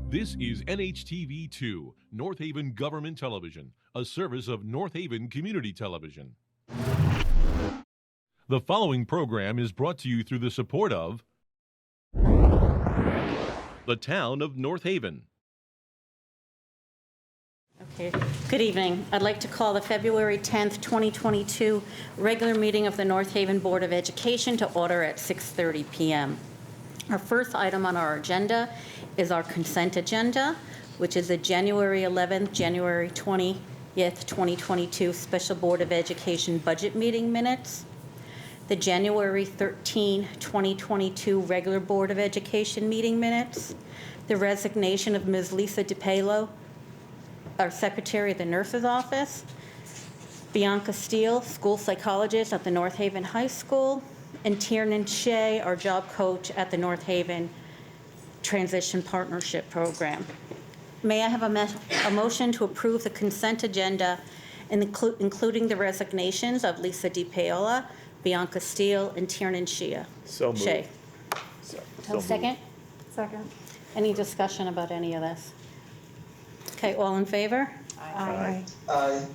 This is NHTV2, North Haven Government Television, a service of North Haven Community Television. The following program is brought to you through the support of the Town of North Haven. Okay. Good evening. I'd like to call the February 10th, 2022 regular meeting of the North Haven Board of Education to order at 6:30 p.m. Our first item on our agenda is our consent agenda, which is the January 11th, January 20th, 2022 Special Board of Education budget meeting minutes, the January 13, 2022 regular Board of Education meeting minutes, the resignation of Ms. Lisa DiPaolo, our Secretary of the Nurse's Office, Bianca Steele, school psychologist at the North Haven High School, and Tiernan Shea, our job coach at the North Haven Transition Partnership Program. May I have a motion to approve the consent agenda, including the resignations of Lisa DiPaola, Bianca Steele, and Tiernan Shea? So moved. Shea. Second? Second. Any discussion about any of this? Okay, all in favor? Aye. Aye.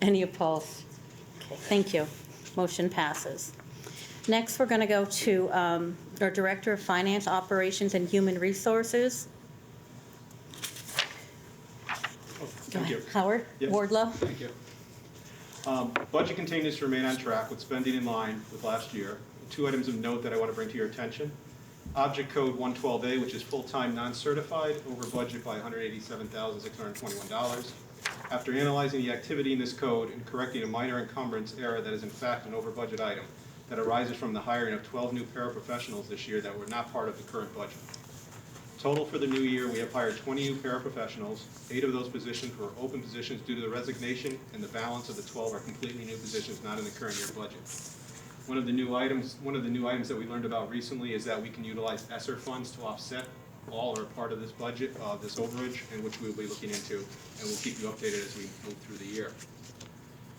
Any opposed? Okay, thank you. Motion passes. Next, we're going to go to our Director of Finance, Operations, and Human Resources. Thank you. Howard Yes. Wardlow. Thank you. Budget continues to remain on track with spending in line with last year. Two items of note that I want to bring to your attention. Object Code 112A, which is full-time non-certified, over budget by $187,621. After analyzing the activity in this code and correcting a minor encumbrance error that is in fact an over-budget item that arises from the hiring of 12 new paraprofessionals this year that were not part of the current budget. Total for the new year, we have hired 20 new paraprofessionals. 8 of those positions were open positions due to the resignation, and the balance of the 12 are completely new positions not in the current year budget. One of the new items that we learned about recently is that we can utilize ESSER funds to offset all or part of this budget, this overage, and which we'll be looking into, and we'll keep you updated as we move through the year.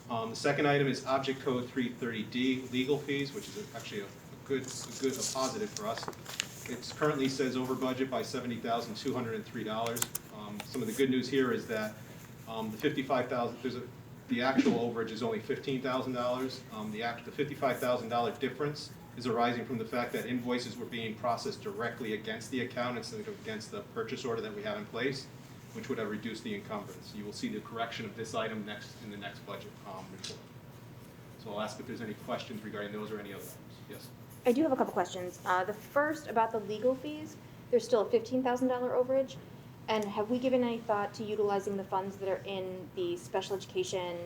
The second item is Object Code 330D, legal fees, which is actually a positive for us. It currently says over budget by $70,203. Some of the good news here is that the $55,000, the actual overage is only $15,000. The $55,000 difference is arising from the fact that invoices were being processed directly against the account instead of against the purchase order that we have in place, which would have reduced the encumbrance. You will see the correction of this item in the next budget report. So I'll ask if there's any questions regarding those or any other items. Yes. I do have a couple questions. The first about the legal fees. There's still a $15,000 overage. And have we given any thought to utilizing the funds that are in the special education?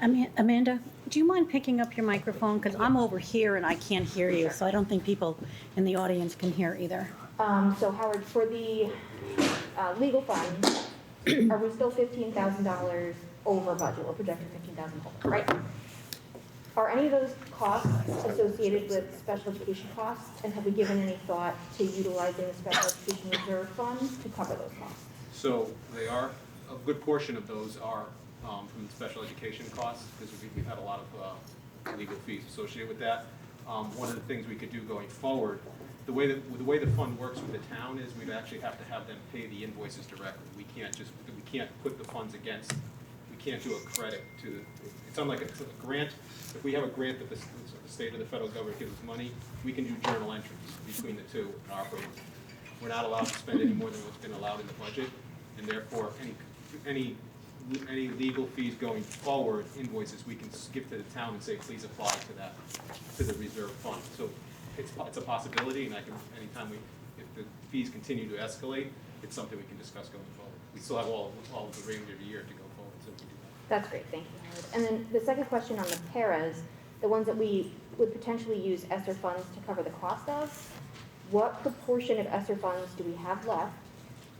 Amanda, do you mind picking up your microphone? Because I'm over here and I can't hear you, so I don't think people in the audience can hear either. So Howard, for the legal funds, are we still $15,000 over budget? We're projecting $15,000, right? Are any of those costs associated with special education costs? And have we given any thought to utilizing the special education reserve fund to cover those costs? So they are, a good portion of those are from the special education costs, because we've had a lot of legal fees associated with that. One of the things we could do going forward, the way the fund works with the town is we'd actually have to have them pay the invoices directly. We can't put the funds against, we can't do a credit to, it's unlike a grant. If we have a grant that the state or the federal government gives us money, we can do journal entries between the two in our program. We're not allowed to spend any more than what's been allowed in the budget, and therefore any legal fees going forward, invoices, we can give to the town and say, please apply to that, to the reserve fund. So it's a possibility, and anytime if the fees continue to escalate, it's something we can discuss going forward. We still have all of the remainder of the year to go forward, so we can do that. That's great, thank you, Howard. And then the second question on the paras, the ones that we would potentially use ESSER funds to cover the cost of, what proportion of ESSER funds do we have left,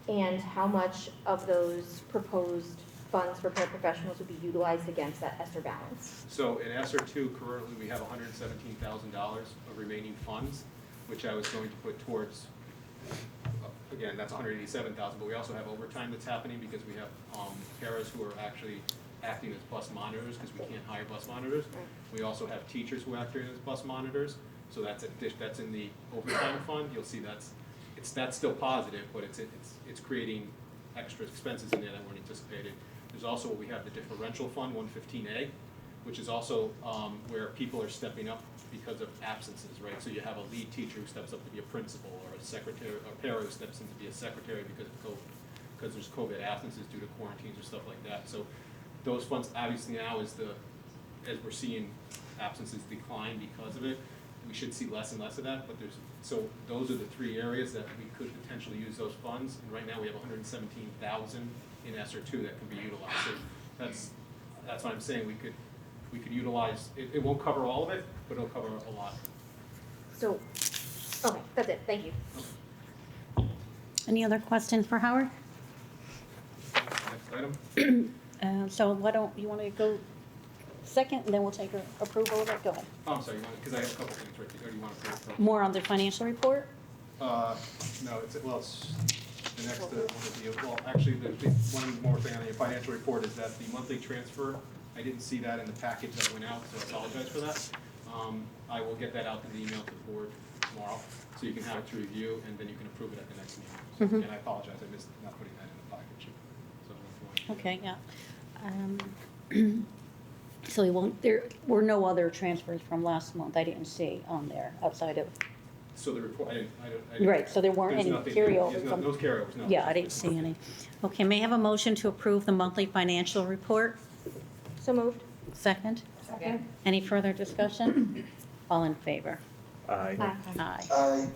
and how much of those proposed funds for paraprofessionals would be utilized against that ESSER balance? So in ESSER 2, currently we have $117,000 of remaining funds, which I was going to put towards, again, that's $187,000, but we also have overtime that's happening because we have paras who are actually acting as bus monitors because we can't hire bus monitors. Right. We also have teachers who are acting as bus monitors. So that's in the overtime fund. You'll see that's still positive, but it's creating extra expenses in there that weren't anticipated. There's also what we have, the differential fund, 115A, which is also where people are stepping up because of absences, right? So you have a lead teacher who steps up to be a principal, or a secretary, or a para who steps in to be a secretary because of COVID, because there's COVID absences due to quarantines or stuff like that. So those funds, obviously now as we're seeing absences decline because of it, we should see less and less of that, but so those are the three areas that we could potentially use those funds. And right now we have 117,000 in ESSER 2 that can be utilized. So that's what I'm saying. We could utilize, it won't cover all of it, but it'll cover a lot. So, okay, that's it, thank you. Any other questions for Howard? Next item. So why don't, you want to go second, and then we'll take approval of it? Go ahead. Oh, I'm sorry, because I have a couple things right there. Or do you want to More on the financial report? No, it's the next one of the, well, actually, one more thing on the financial report is that the monthly transfer, I didn't see that in the package that went out, so I apologize for that. I will get that out in the email to the board tomorrow, so you can have it to review, and then you can approve it at the next meeting. And I apologize, I missed not putting that in the package. So Okay, yeah. So there were no other transfers from last month I didn't see on there outside of, So the report, I didn't. right, so there weren't There's any nothing- carryover there's from. those carryovers, no. Yeah, I didn't see any. Okay, may I have a motion to approve the monthly financial report? So moved. Second? Second. Any further discussion? All in favor? Aye. Aye.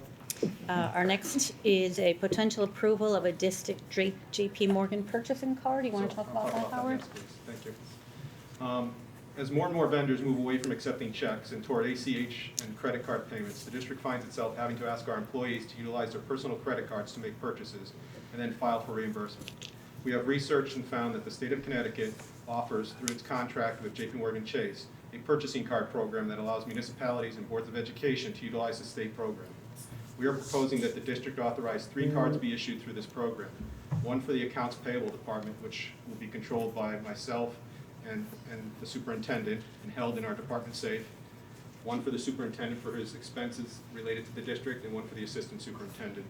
Our next is a potential approval of a district JP Morgan purchasing card. You want to So, talk I'll about that, Howard? Yes, please. Thank you. As more and more vendors move away from accepting checks and toward ACH and credit card payments, the district finds itself having to ask our employees to utilize their personal credit cards to make purchases and then file for reimbursement. We have researched and found that the state of Connecticut offers, through its contract with JP Morgan Chase, a purchasing card program that allows municipalities and boards of education to utilize the state program. We are proposing that the district authorize 3 cards be issued through this program. One for the accounts payable department, which will be controlled by myself and the superintendent and held in our department safe. One for the superintendent for his expenses related to the district, and one for the assistant superintendent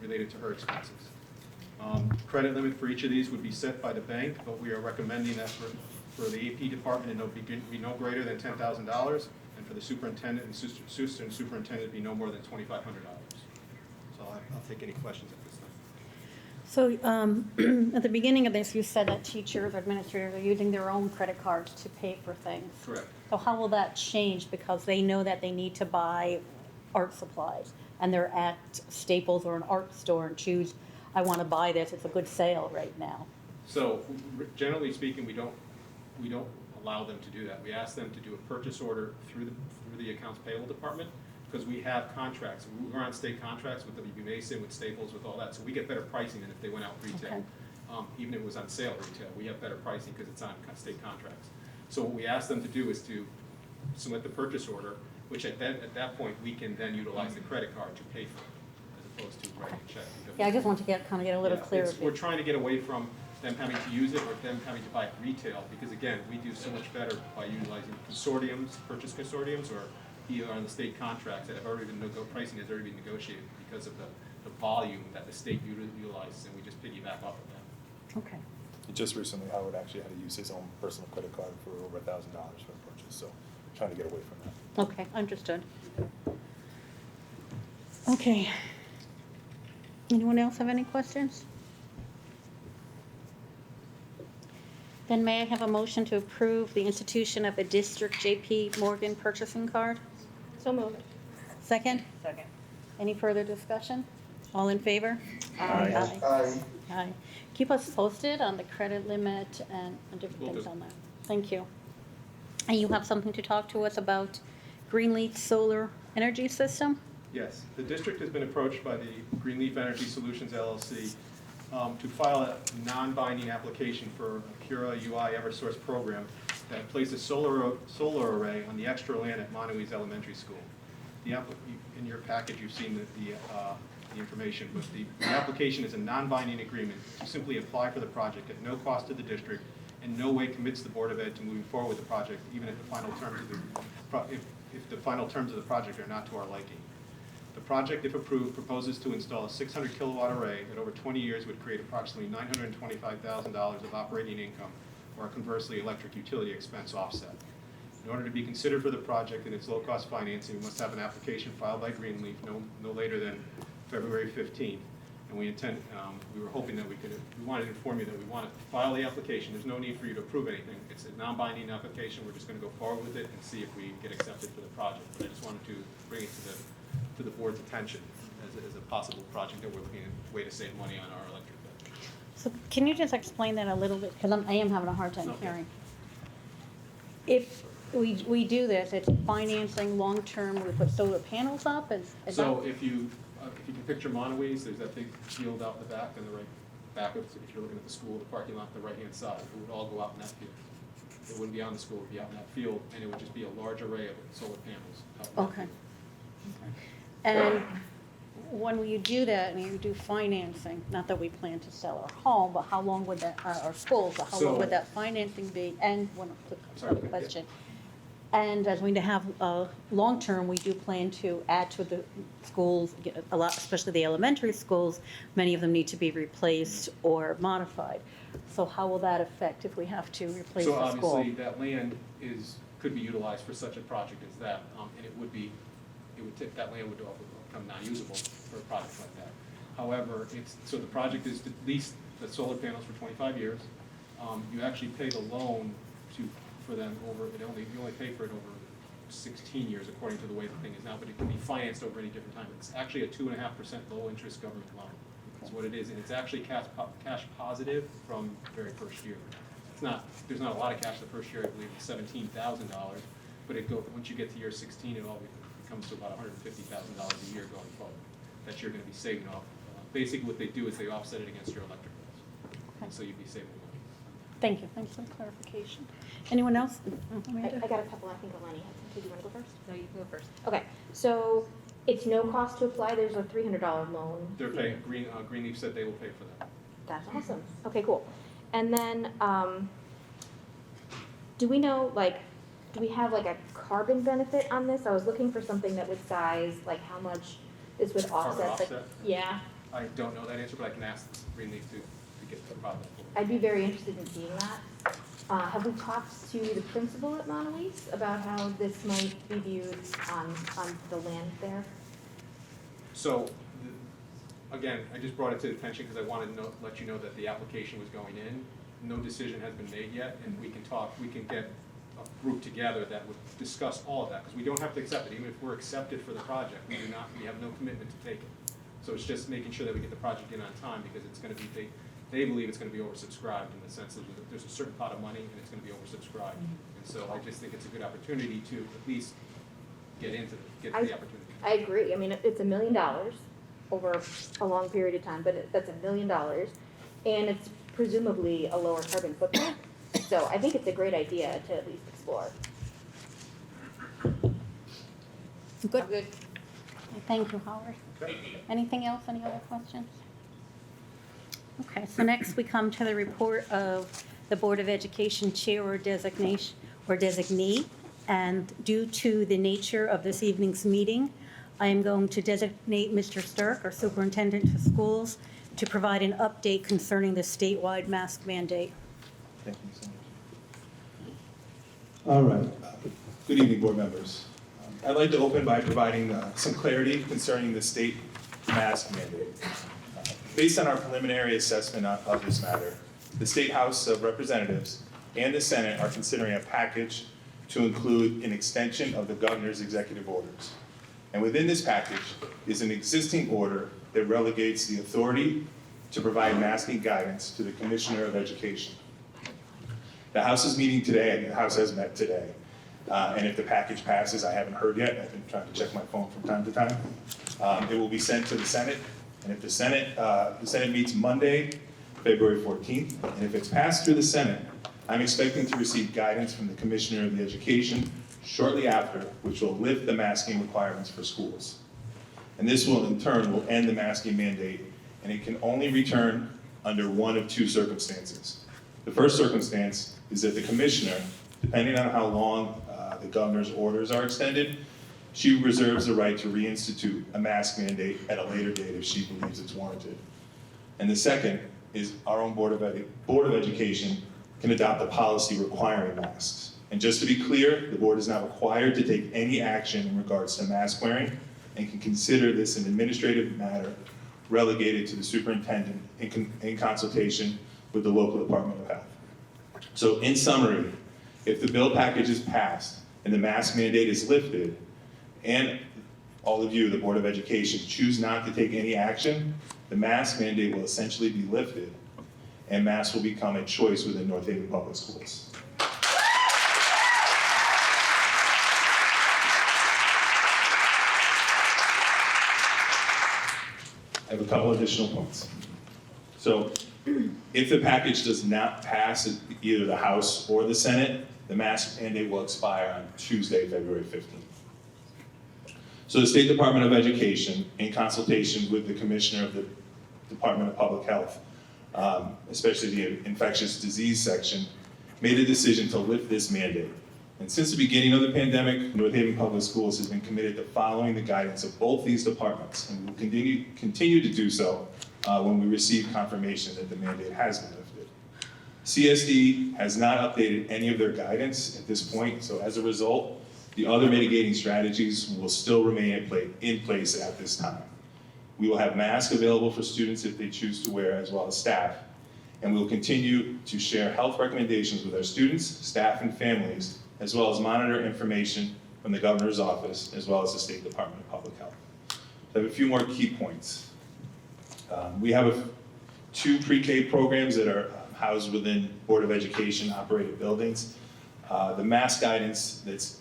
related to her expenses. Credit limit for each of these would be set by the bank, but we are recommending that for the AP department, it be no greater than $10,000, and for the superintendent and assistant superintendent, be no more than $2,500. So I'll take any questions at this time. So at the beginning of this, you said that teachers or administrators are using their own credit cards to pay for things. Correct. So how will that change? Because they know that they need to buy art supplies, and they're at Staples or an art store and choose, I want to buy this, it's a good sale right now. So generally speaking, we don't allow them to do that. We ask them to do a purchase order through the accounts payable department, because we have contracts. We're on state contracts with WB Mason, with Staples, with all that, so we get better pricing than if they went out retail. Okay. Even if it was on sale retail, we have better pricing because it's on state contracts. So what we ask them to do is to submit the purchase order, which at that point, we can then utilize the credit card to pay for it, as opposed to writing a check. Yeah, I just want to get a little Yeah, clarity. we're trying to get away from them having to use it or them having to buy it retail, because again, we do so much better by utilizing consortiums, purchase consortiums, or either on the state contracts that have already been, pricing has already been negotiated because of the volume that the state utilizes, and we just piggyback off of that. Okay. Just recently, Howard actually had to use his own personal credit card for over $1,000 for a purchase, so trying to get away from that. Okay, understood. Okay. Anyone else have any questions? Then may I have a motion to approve the institution of a district JP Morgan purchasing card? So moved. Second? Second. Any further discussion? All in favor? Aye. Aye. Aye. Keep us posted on the credit limit and different Will things do. on that. Thank you. And you have something to talk to us about Greenleaf Solar Energy System? Yes, the district has been approached by the Greenleaf Energy Solutions LLC to file a non-binding application for a Cura UI Eversource program that places solar array on the extra land at Monowese Elementary School. In your package, you've seen the information, but the application is a non-binding agreement to simply apply for the project at no cost to the district, and no way commits the Board of Ed to moving forward with the project, even at the final terms of the if the final terms of the project are not to our liking. The project, if approved, proposes to install a 600 kilowatt array that over 20 years would create approximately $925,000 of operating income, or conversely, electric utility expense offset. In order to be considered for the project and its low-cost financing, we must have an application filed by Greenleaf no later than February 15th. And we were hoping that we wanted to inform you that we want to file the application. There's no need for you to approve anything. It's a non-binding application. We're just going to go forward with it and see if we get accepted for the project. But I just wanted to bring it to the board's attention as a possible project that we're looking at a way to save money on our electric bill. So can you just explain that a little bit? Because I am having a hard time Okay. hearing. If we do this, it's financing long-term, we put solar panels up, is So that? if you can picture Montauk's, there's that big field out in the back, on the right back of, if you're looking at the school, the parking lot on the right-hand side, it would all go out in that field. It wouldn't be on the school, it would be out in that field, and it would just be a large array of solar panels out in that Okay. field. And when you do that, and you do financing, not that we plan to sell our home, but how long would that, our schools, but how long So- would that financing be? And one sorry, other yeah. question. And as we have, long-term, we do plan to add to the schools, a lot, especially the elementary schools, many of them need to be replaced or modified. So how will that affect if we have to replace So the school? obviously, that land could be utilized for such a project as that, and that land would become non-usable for a project like that. However, so the project is to lease the solar panels for 25 years. You actually pay the loan for them you only pay for it over 16 years according to the way the thing is now, but it can be financed over any different time. It's actually a 2.5% low-interest government loan, is what it is, and it's actually cash positive from the very first year. There's not a lot of cash the first year, I believe it's $17,000, but once you get to year 16, it all becomes to about $150,000 a year going forward that you're going to be saving off. Basically, what they do is they offset it against your electric bills, Okay. so you'd be saving money. Thank you, thanks for the clarification. Anyone else? Amanda? I got a couple, I think Eleni had some, do you want to go first? No, you go first. Okay, so it's no cost to apply, there's a $300 loan. They're paying, Greenleaf said they will pay for that. That's awesome. Okay, cool. And then, do we know, do we have a carbon benefit on this? I was looking for something that would size, how much this would Carbon offset. offset? Yeah, I don't know that answer, but I can ask Greenleaf to get the problem. I'd be very interested in seeing that. Have we talked to the principal at Montauk's about how this might be viewed on the land there? So, again, I just brought it to attention because I wanted to let you know that the application was going in. No decision has been made yet, and we can get a group together that would discuss all of that, because we don't have to accept it. Even if we're accepted for the project, we have no commitment to take it. So it's just making sure that we get the project in on time, because it's going to be, they believe it's going to be oversubscribed in the sense that there's a certain pot of money and it's going to be oversubscribed. And so I just think it's a good opportunity to at least get to the opportunity. I agree. I mean, it's $1 million over a long period of time, but that's $1 million, and it's presumably a lower carbon footprint. So I think it's a great idea to at least explore. Good. Good. Thank you, Howard. Okay. Anything else, any other questions? Okay, so next we come to the report of the Board of Education Chair or designation, or designee. And due to the nature of this evening's meeting, I am going to designate Mr. Stirk, our Superintendent of Schools, to provide an update concerning the statewide mask mandate. Thank you so much. All right. Good evening, board members. I'd like to open by providing some clarity concerning the state mask mandate. Based on our preliminary assessment of this matter, the State House of Representatives and the Senate are considering a package to include an extension of the governor's executive orders. And within this package is an existing order that relegates the authority to provide masking guidance to the Commissioner of Education. The House is meeting today, and the House has met today. And if the package passes, I haven't heard yet, I've been trying to check my phone from time to time. It will be sent to the Senate, and if the Senate meets Monday, February 14th, and if it's passed through the Senate, I'm expecting to receive guidance from the Commissioner of Education shortly after, which will lift the masking requirements for schools. And this will, in turn, will end the masking mandate, and it can only return under one of two circumstances. The first circumstance is that the Commissioner, depending on how long the governor's orders are extended, she reserves the right to reinstitute a mask mandate at a later date if she believes it's warranted. And the second is our own Board of Education can adopt a policy requiring masks. And just to be clear, the board is not required to take any action in regards to mask wearing and can consider this an administrative matter relegated to the superintendent in consultation with the local Department of Health. So in summary, if the bill package is passed and the mask mandate is lifted, and all of you, the Board of Education, choose not to take any action, the mask mandate will essentially be lifted and masks will become a choice within North Haven Public Schools. I have a couple additional points. So if the package does not pass at either the House or the Senate, the mask mandate will expire on Tuesday, February 15th. So the State Department of Education, in consultation with the Commissioner of the Department of Public Health, especially the infectious disease section, made a decision to lift this mandate. And since the beginning of the pandemic, North Haven Public Schools has been committed to following the guidance of both these departments, and will continue to do so when we receive confirmation that the mandate has been lifted. CSD has not updated any of their guidance at this point, so as a result, the other mitigating strategies will still remain in place at this time. We will have masks available for students if they choose to wear, as well as staff, and we will continue to share health recommendations with our students, staff, and families, as well as monitor information from the governor's office, as well as the State Department of Public Health. So I have a few more key points. We have two pre-K programs that are housed within Board of Education operated buildings. The mask guidance that's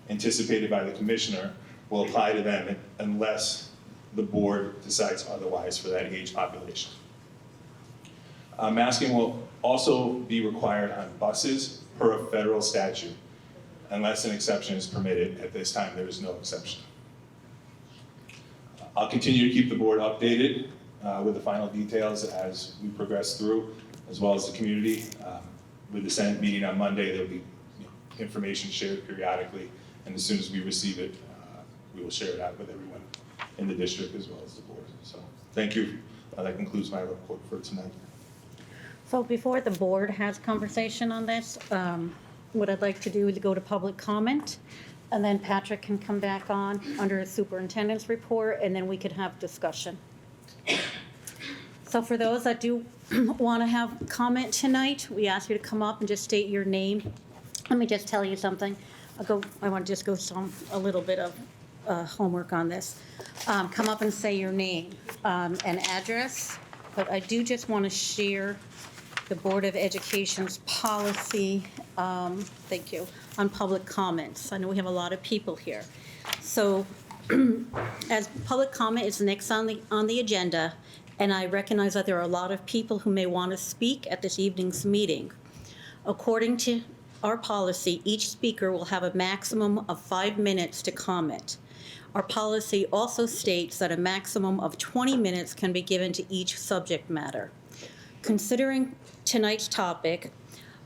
anticipated by the commissioner will apply to them unless the board decides otherwise for that age population. Masking will also be required on buses per a federal statute. Unless an exception is permitted, at this time there is no exception. I'll continue to keep the board updated with the final details as we progress through, as well as the community. With the Senate meeting on Monday, there'll be information shared periodically, and as soon as we receive it, we will share it out with everyone in the district as well as the board. So thank you. That concludes my report for tonight. So before the board has conversation on this, what I'd like to do is go to public comment, and then Patrick can come back on under his superintendent's report, and then we could have discussion. So for those that do want to have comment tonight, we ask you to come up and just state your name. Let me just tell you something. I want to just go some a little bit of homework on this. Come up and say your name and address, but I do just want to share the Board of Education's policy, thank you, on public comments. I know we have a lot of people here. So as public comment is next on the agenda, and I recognize that there are a lot of people who may want to speak at this evening's meeting. According to our policy, each speaker will have a maximum of 5 minutes to comment. Our policy also states that a maximum of 20 minutes can be given to each subject matter. Considering tonight's topic,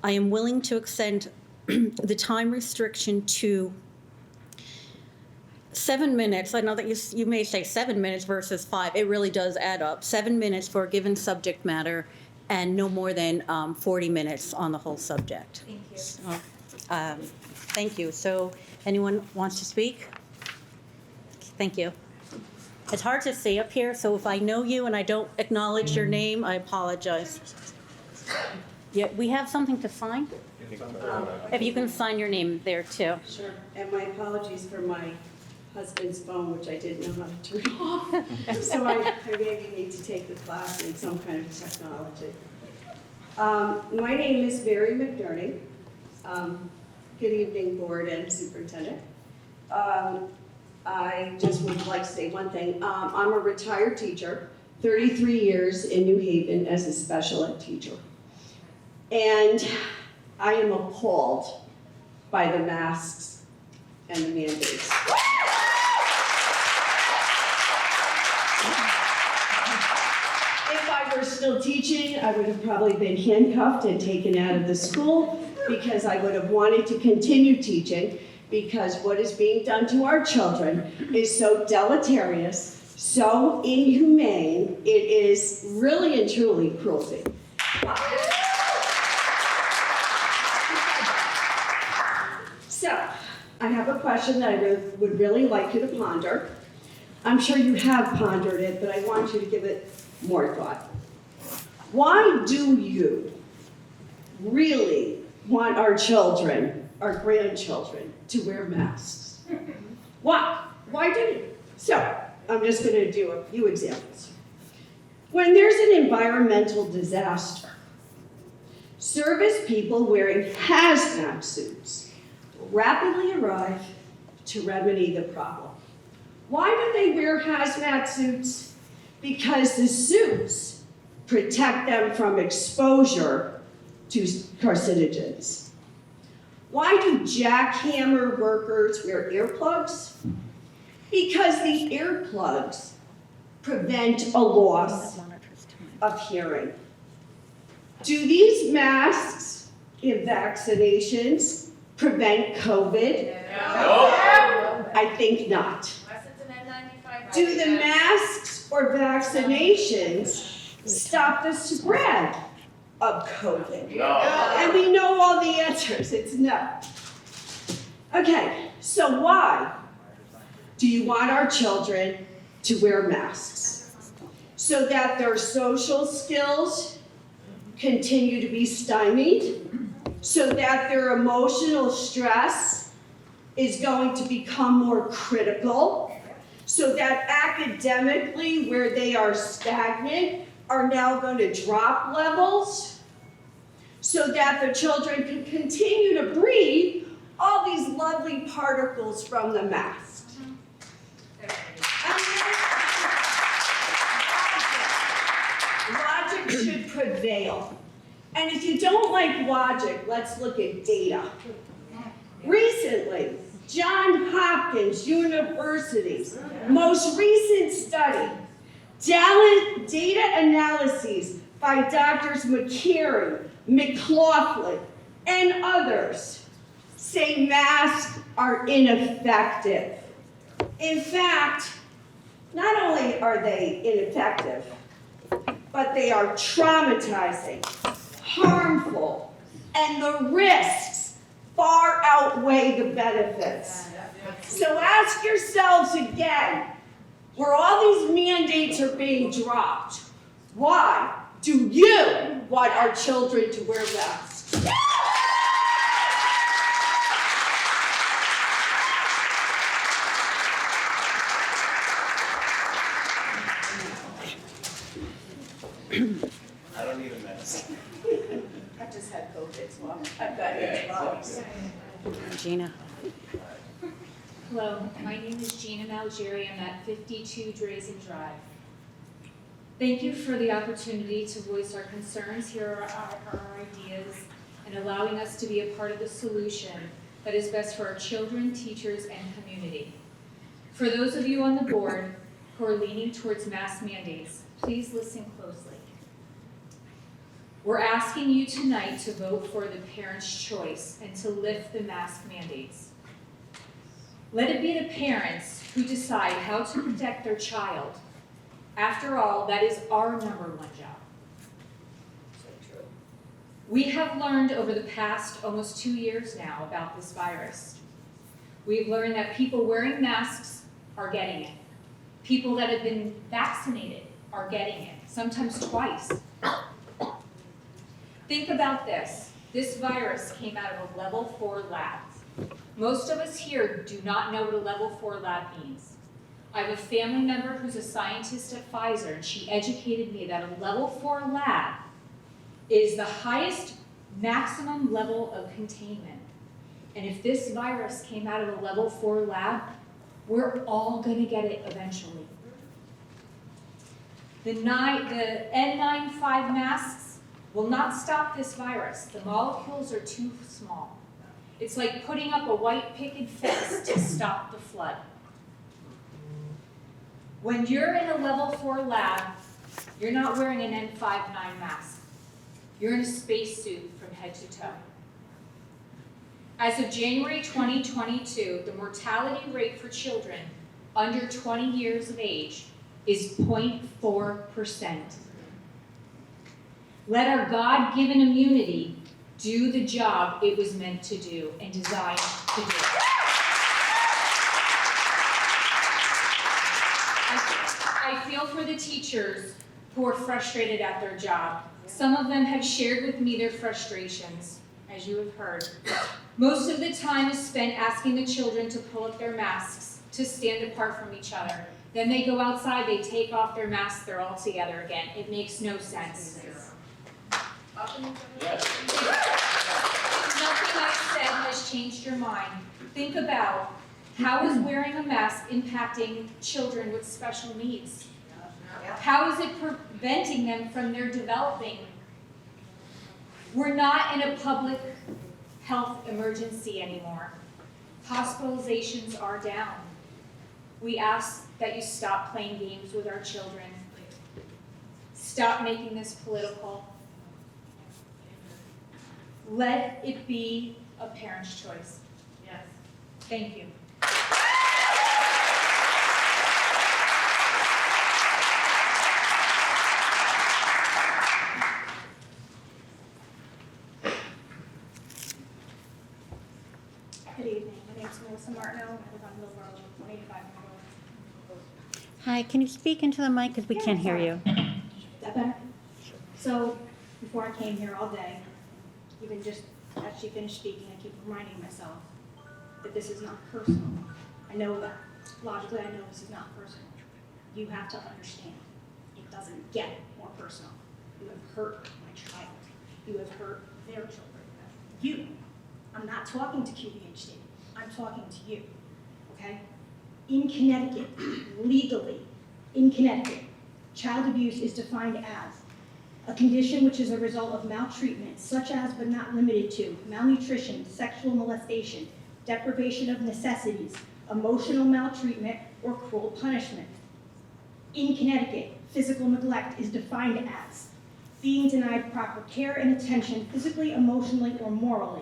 I am willing to extend the time restriction to 7 minutes. I know that you may say 7 minutes versus 5. It really does add up. 7 minutes for a given subject matter and no more than 40 minutes on the whole subject. Thank you. So, thank you. So anyone wants to speak? Thank you. It's hard to see up here, so if I know you and I don't acknowledge your name, I apologize. Yeah, we have something to sign? If you can sign your name there too. Sure, and my apologies for my husband's phone, which I didn't know how to turn off. So I maybe need to take the class in some kind of technology. My name is Mary McNerney. Good evening, board and superintendent. I just would like to say one thing. I'm a retired teacher, 33 years in New Haven as a special ed teacher. And I am appalled by the masks and the mandates. If I were still teaching, I would have probably been handcuffed and taken out of the school because I would have wanted to continue teaching. because what is being done to our children is so deleterious, so inhumane, it is really and truly cruelty. So, I have a question that I would really like you to ponder. I'm sure you have pondered it, but I want you to give it more thought. Why do you really want our children, our grandchildren, to wear masks? Why? Why do you? So, I'm just going to do a few examples. When there's an environmental disaster, service people wearing hazmat suits rapidly arrive to remedy the problem. Why do they wear hazmat suits? Because the suits protect them from exposure to carcinogens. Why do jackhammer workers wear earplugs? Because the earplugs prevent a loss of hearing. Do these masks and vaccinations prevent COVID? No. I think not. Do the masks or vaccinations stop the spread of COVID? No. And we know all the answers. It's no. Okay, so why do you want our children to wear masks? So that their social skills continue to be stymied? So that their emotional stress is going to become more critical? So that academically, where they are stagnant, are now going to drop levels? So that the children can continue to breathe all these lovely particles from the mask? Logic should prevail. And if you don't like logic, let's look at data. Recently, Johns Hopkins University's most recent study, data analyses by Drs. McCary, McLaughlin, and others say masks are ineffective. In fact, not only are they ineffective, but they are traumatizing, harmful, and the risks far outweigh the benefits. So ask yourselves again, where all these mandates are being dropped, why do you want our children to wear masks? I don't need a mask. I just had COVID, so I've got antibodies. Gina. Hello, my name is Gina Malgeri. I'm at 52 Drazen Drive. Thank you for the opportunity to voice our concerns, hear our ideas, and allowing us to be a part of the solution that is best for our children, teachers, and community. For those of you on the board who are leaning towards mask mandates, please listen closely. We're asking you tonight to vote for the parents' choice and to lift the mask mandates. Let it be the parents who decide how to protect their child. After all, that is our #1 job. So true. We have learned over the past almost 2 years now about this virus. We've learned that people wearing masks are getting it. People that have been vaccinated are getting it, sometimes twice. Think about this. This virus came out of a level 4 lab. Most of us here do not know what a level 4 lab means. I have a family member who's a scientist at Pfizer, and she educated me that a level 4 lab is the highest maximum level of containment. And if this virus came out of a level 4 lab, we're all gonna get it eventually. The N95 masks will not stop this virus. The molecules are too small. It's like putting up a white picket fence to stop the flood. When you're in a level 4 lab, you're not wearing an N95 mask. You're in a spacesuit from head to toe. As of January 2022, the mortality rate for children under 20 years of age is 0.4%. Let our God-given immunity do the job it was meant to do and designed to do. I feel for the teachers who are frustrated at their job. Some of them have shared with me their frustrations, as you have heard. Most of the time is spent asking the children to pull up their masks, to stand apart from each other. Then they go outside, they take off their masks, they're all together again. It makes no sense. Nothing I've said has changed your mind. Think about, how is wearing a mask impacting children with special needs? How is it preventing them from their developing? We're not in a public health emergency anymore. Hospitalizations are down. We ask that you stop playing games with our children. Stop making this political. Let it be a parent's choice. Yes. Thank you. Good evening. My name is Melissa Martineau. I live on Mill Road, 185 Mill Road. Hi, can you speak into the mic because we can't hear you? Is that better? So, before I came here all day, even just as she finished speaking, I keep reminding myself that this is not personal. I know that. Logically, I know this is not personal. You have to understand. It doesn't get more personal. You have hurt my child. You have hurt their children. You. I'm not talking to QVHD. I'm talking to you, okay? In Connecticut, legally, in Connecticut, child abuse is defined as a condition which is a result of maltreatment, such as but not limited to malnutrition, sexual molestation, deprivation of necessities, emotional maltreatment, or cruel punishment. In Connecticut, physical neglect is defined as being denied proper care and attention physically, emotionally, or morally.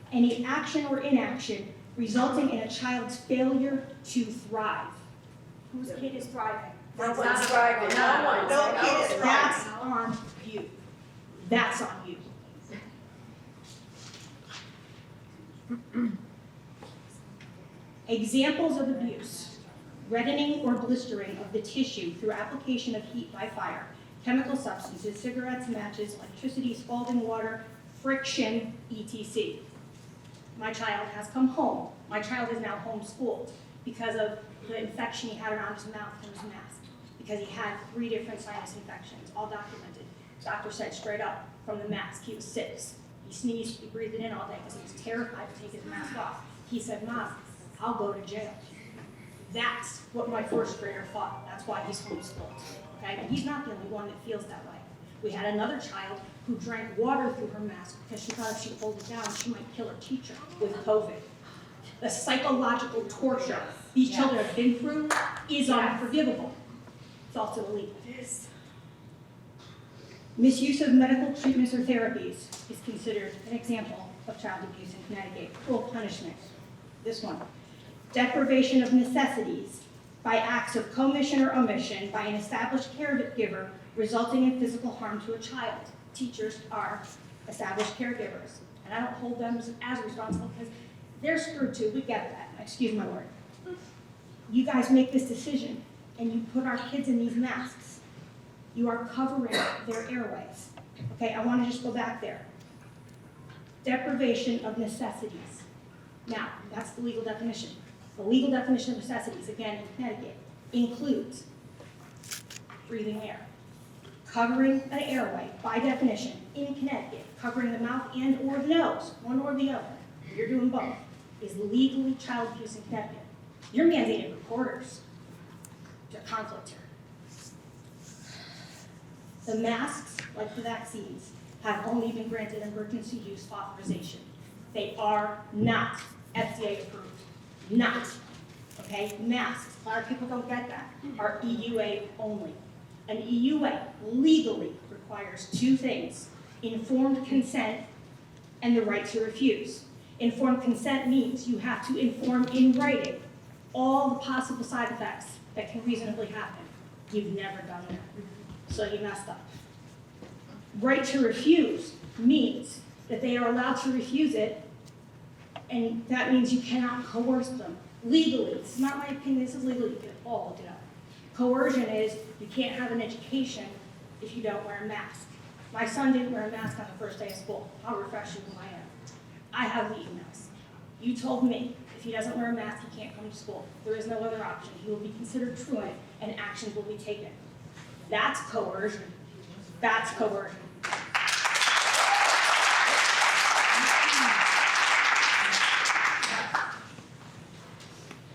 Any action or inaction resulting in a child's failure to thrive. Whose kid is thriving? No one's thriving. No kid is thriving. That's on you. That's on you. Examples of abuse: reddening or blistering of the tissue through application of heat by fire, chemical substances, cigarettes, matches, electricity, scalding water, friction, etc. My child has come home. My child is now homeschooled because of the infection he had around his mouth from his mask, because he had 3 different sinus infections, all documented. The doctor said straight up from the mask, he was 6. He sneezed, he breathed it in all day because he was terrified to take his mask off. He said, "Mom, I'll go to jail." That's what my first grader thought. That's why he's homeschooled, okay? And he's not the only one that feels that way. We had another child who drank water through her mask because she thought if she pulled it down, she might kill her teacher with COVID. The psychological torture these children have been through is unforgivable. It's also illegal. Misuse of medical treatments or therapies is considered an example of child abuse in Connecticut. Cruel punishment. This one. Deprivation of necessities by acts of commission or omission by an established caregiver resulting in physical harm to a child. Teachers are established caregivers, and I don't hold them as responsible because they're screwed too. We get that. Excuse my word. You guys make this decision, and you put our kids in these masks. You are covering their airways. Okay, I want to just go back there. Deprivation of necessities. Now, that's the legal definition. The legal definition of necessities, again, in Connecticut, includes breathing air. Covering an airway, by definition, in Connecticut, covering the mouth and or the nose, one or the other, you're doing both, is legally child abuse in Connecticut. You're mandated reporters. There's a conflict here. The masks, like the vaccines, have only been granted emergency use authorization. They are not FDA approved. Not. Okay? Masks, a lot of people don't get that, are EUA only. An EUA legally requires 2 things: informed consent and the right to refuse. Informed consent means you have to inform in writing all the possible side effects that can reasonably happen. You've never done that, so you messed up. Right to refuse means that they are allowed to refuse it, and that means you cannot coerce them. Legally, this is not my opinion, this is legal, you can all look it up. Coercion is you can't have an education if you don't wear a mask. My son didn't wear a mask on the first day of school. How refreshing am I am? I have the emails. You told me if he doesn't wear a mask, he can't come to school. There is no other option. He will be considered truant and actions will be taken. That's coercion. That's coercion.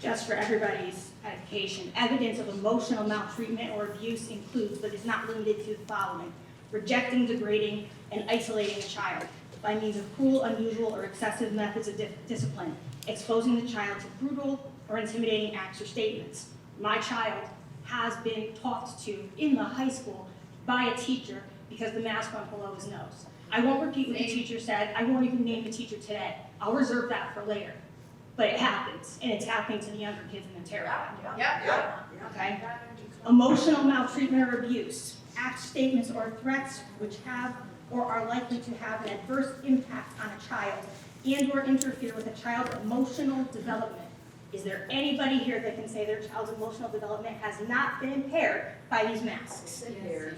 Just for everybody's edification, evidence of emotional maltreatment or abuse includes, but is not limited to the following: rejecting, degrading, and isolating a child by means of cruel, unusual, or excessive methods of discipline, exposing the child to brutal or intimidating acts or statements. My child has been talked to in the high school by a teacher because the mask went below his nose. I won't repeat what the teacher said. I won't even name the teacher today. I'll reserve that for later. But it happens, and it's happening to the younger kids, and they're terrified. Okay? Emotional maltreatment or abuse, acts, statements, or threats which have or are likely to have an adverse impact on a child and or interfere with a child's emotional development. Is there anybody here that can say their child's emotional development has not been impaired by these masks? Yes.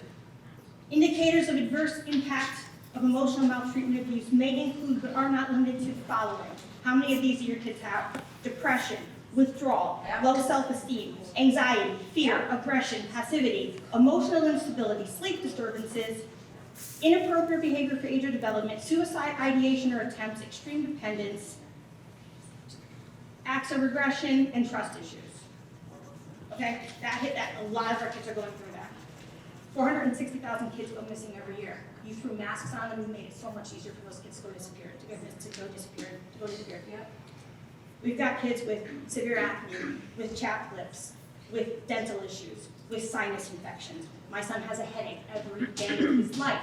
Indicators of adverse impact of emotional maltreatment and abuse may include but are not limited to the following. How many of these do your kids have? Depression, withdrawal, low self-esteem, anxiety, fear, aggression, passivity, emotional instability, sleep disturbances, inappropriate behavior for age or development, suicide ideation or attempts, extreme dependence, acts of regression, and trust issues. Okay, that a lot of our kids are going through that. 460,000 kids go missing every year. You threw masks on them, you made it so much easier for those kids to go disappear. Yep. We've got kids with severe acne, with chapped lips, with dental issues, with sinus infections. My son has a headache every day of his life.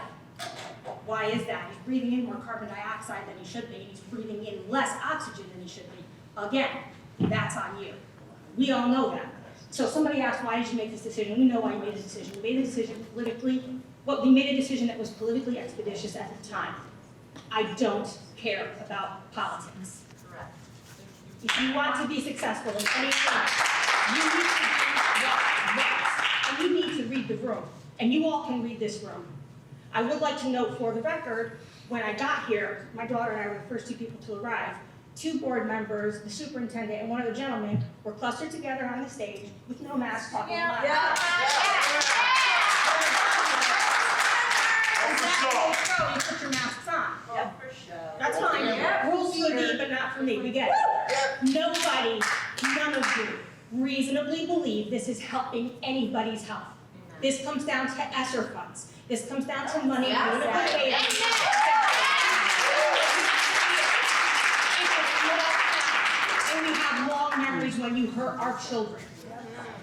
Why is that? He's breathing in more carbon dioxide than he should be, and he's breathing in less oxygen than he should be. Again, that's on you. We all know that. So somebody asked, why did you make this decision? We know why you made the decision. We made the decision politically. We made a decision that was politically expeditious at the time. I don't care about politics. Correct. If you want to be successful in anything, you need to do what's right. And you need to read the room. And you all can read this room. I would like to note for the record, when I got here, my daughter and I were the first two people to arrive. 2 board members, the superintendent, and one of the gentlemen were clustered together on the stage with no mask talking about You put your masks on. Yeah, for sure. That's fine. Yeah, Rules for me, but not for me. We get it. Nobody, none of you, reasonably believe this is helping anybody's health. This comes down to ESSER funds. This comes down to money. And we have long memories when you hurt our children.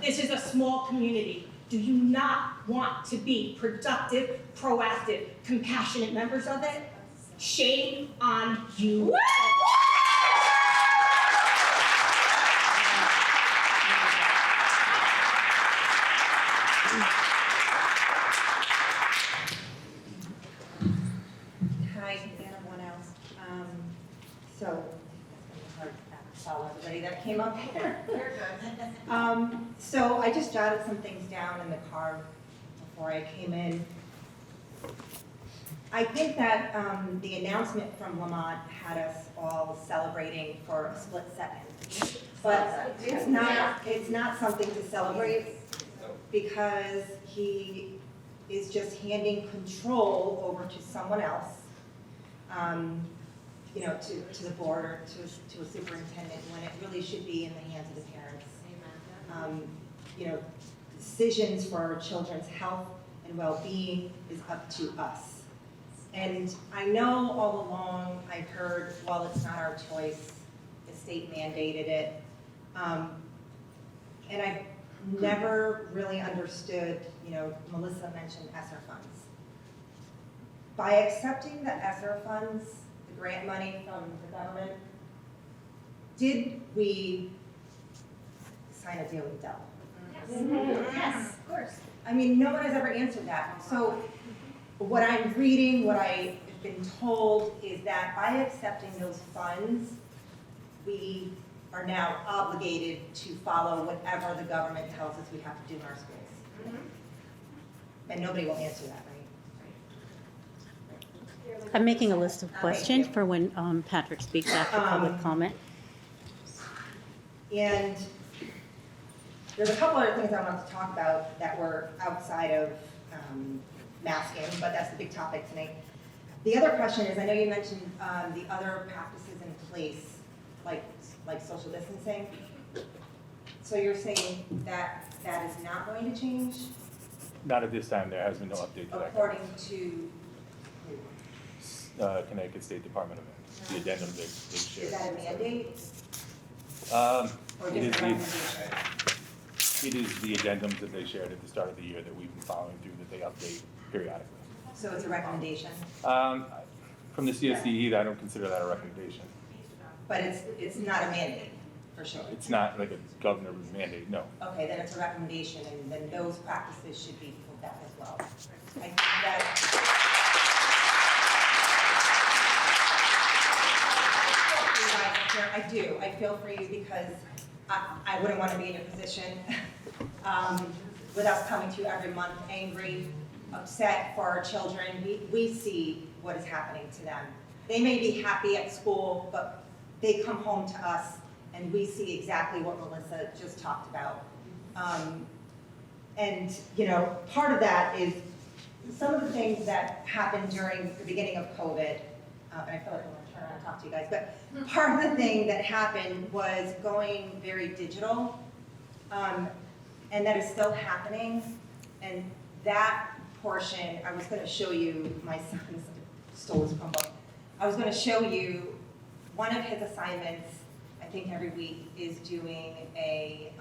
This is a small community. Do you not want to be productive, proactive, compassionate members of it? Shame on you. Hi, Anna One-Else. So, hard to follow everybody that came up here. You're good. So I just jotted some things down in the car before I came in. I think that the announcement from Lamont had us all celebrating for a split second. But it's not something to celebrate because he is just handing control over to someone else, you know, to the board or to a superintendent when it really should be in the hands of the parents. You know, decisions for our children's health and well-being is up to us. And I know all along I've heard, well, it's not our choice, the state mandated it. And I've never really understood, you know, Melissa mentioned ESSER funds. By accepting the ESSER funds, the grant money from the government, did we sign a deal with Dell? Yes, of course. I mean, no one has ever answered that. So what I'm reading, what I've been told is that by accepting those funds, we are now obligated to follow whatever the government tells us we have to do in our schools. And nobody will answer that, right? I'm making a list of Thank questions you. for when Patrick speaks after public comment. And there's a couple other things I want to talk about that were outside of masking, but that's the big topic tonight. The other question is, I know you mentioned the other practices in place, like social distancing. So you're saying that that is not going to change Not at this time, there has been no update to that. according to, Connecticut State Department of Ed, the addendum they shared. is that a mandate or It just is a the- recommendation? It is the addendums that they shared at the start of the year that we've been following through, that they update periodically. So it's a recommendation, From the CSDE, I don't consider that a recommendation. but it's not a mandate, for sure. It's not like a governor mandate, no. Okay, then it's a recommendation, and then those practices should be pulled back as well. I think that. I do, I feel for you because I wouldn't want to be in your position with us coming to you every month angry, upset for our children. We see what is happening to them. They may be happy at school, but they come home to us and we see exactly what Melissa just talked about. And, you know, part of that is some of the things that happened during the beginning of COVID, and I feel like I want to turn around and talk to you guys, but part of the thing that happened was going very digital, and that is still happening. And that portion, I was going to show you, my son stole his Chromebook. I was going to show you one of his assignments, I think every week, is doing a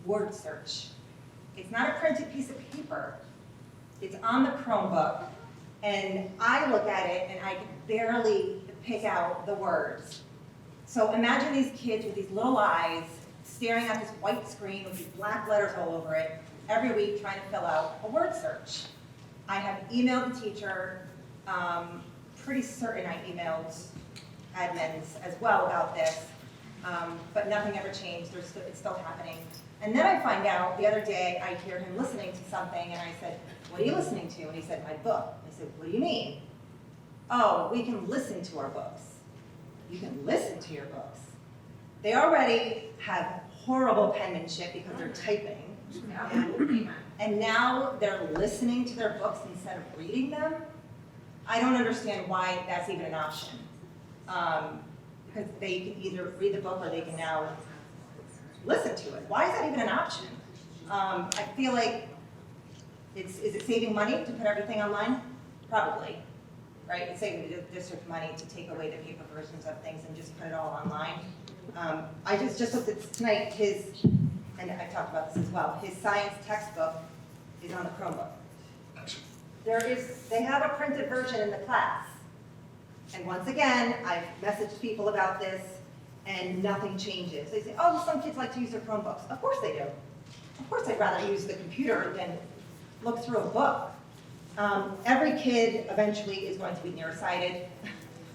word search. It's not a printed piece of paper. It's on the Chromebook. And I look at it and I can barely pick out the words. So imagine these kids with these little eyes staring at this white screen with these black letters all over it every week trying to fill out a word search. I have emailed the teacher, pretty certain I emailed admins as well about this, but nothing ever changed. It's still happening. And then I find out the other day, I hear him listening to something, and I said, "What are you listening to?" And he said, "My book." I said, "What do you mean?" "Oh, we can listen to our books." You can listen to your books. They already have horrible penmanship because they're typing. And now they're listening to their books instead of reading them. I don't understand why that's even an option. Because they can either read the book or they can now listen to it. Why is that even an option? I feel like is it saving money to put everything online? Probably, right? It's saving the district money to take away the paper versions of things and just put it all online. I just looked at tonight, and I talked about this as well, his science textbook is on the Chromebook. They have a printed version in the class. And once again, I've messaged people about this, and nothing changes. They say, "Oh, well, some kids like to use their Chromebooks." Of course they do. Of course they'd rather use the computer than look through a book. Every kid eventually is going to be nearsighted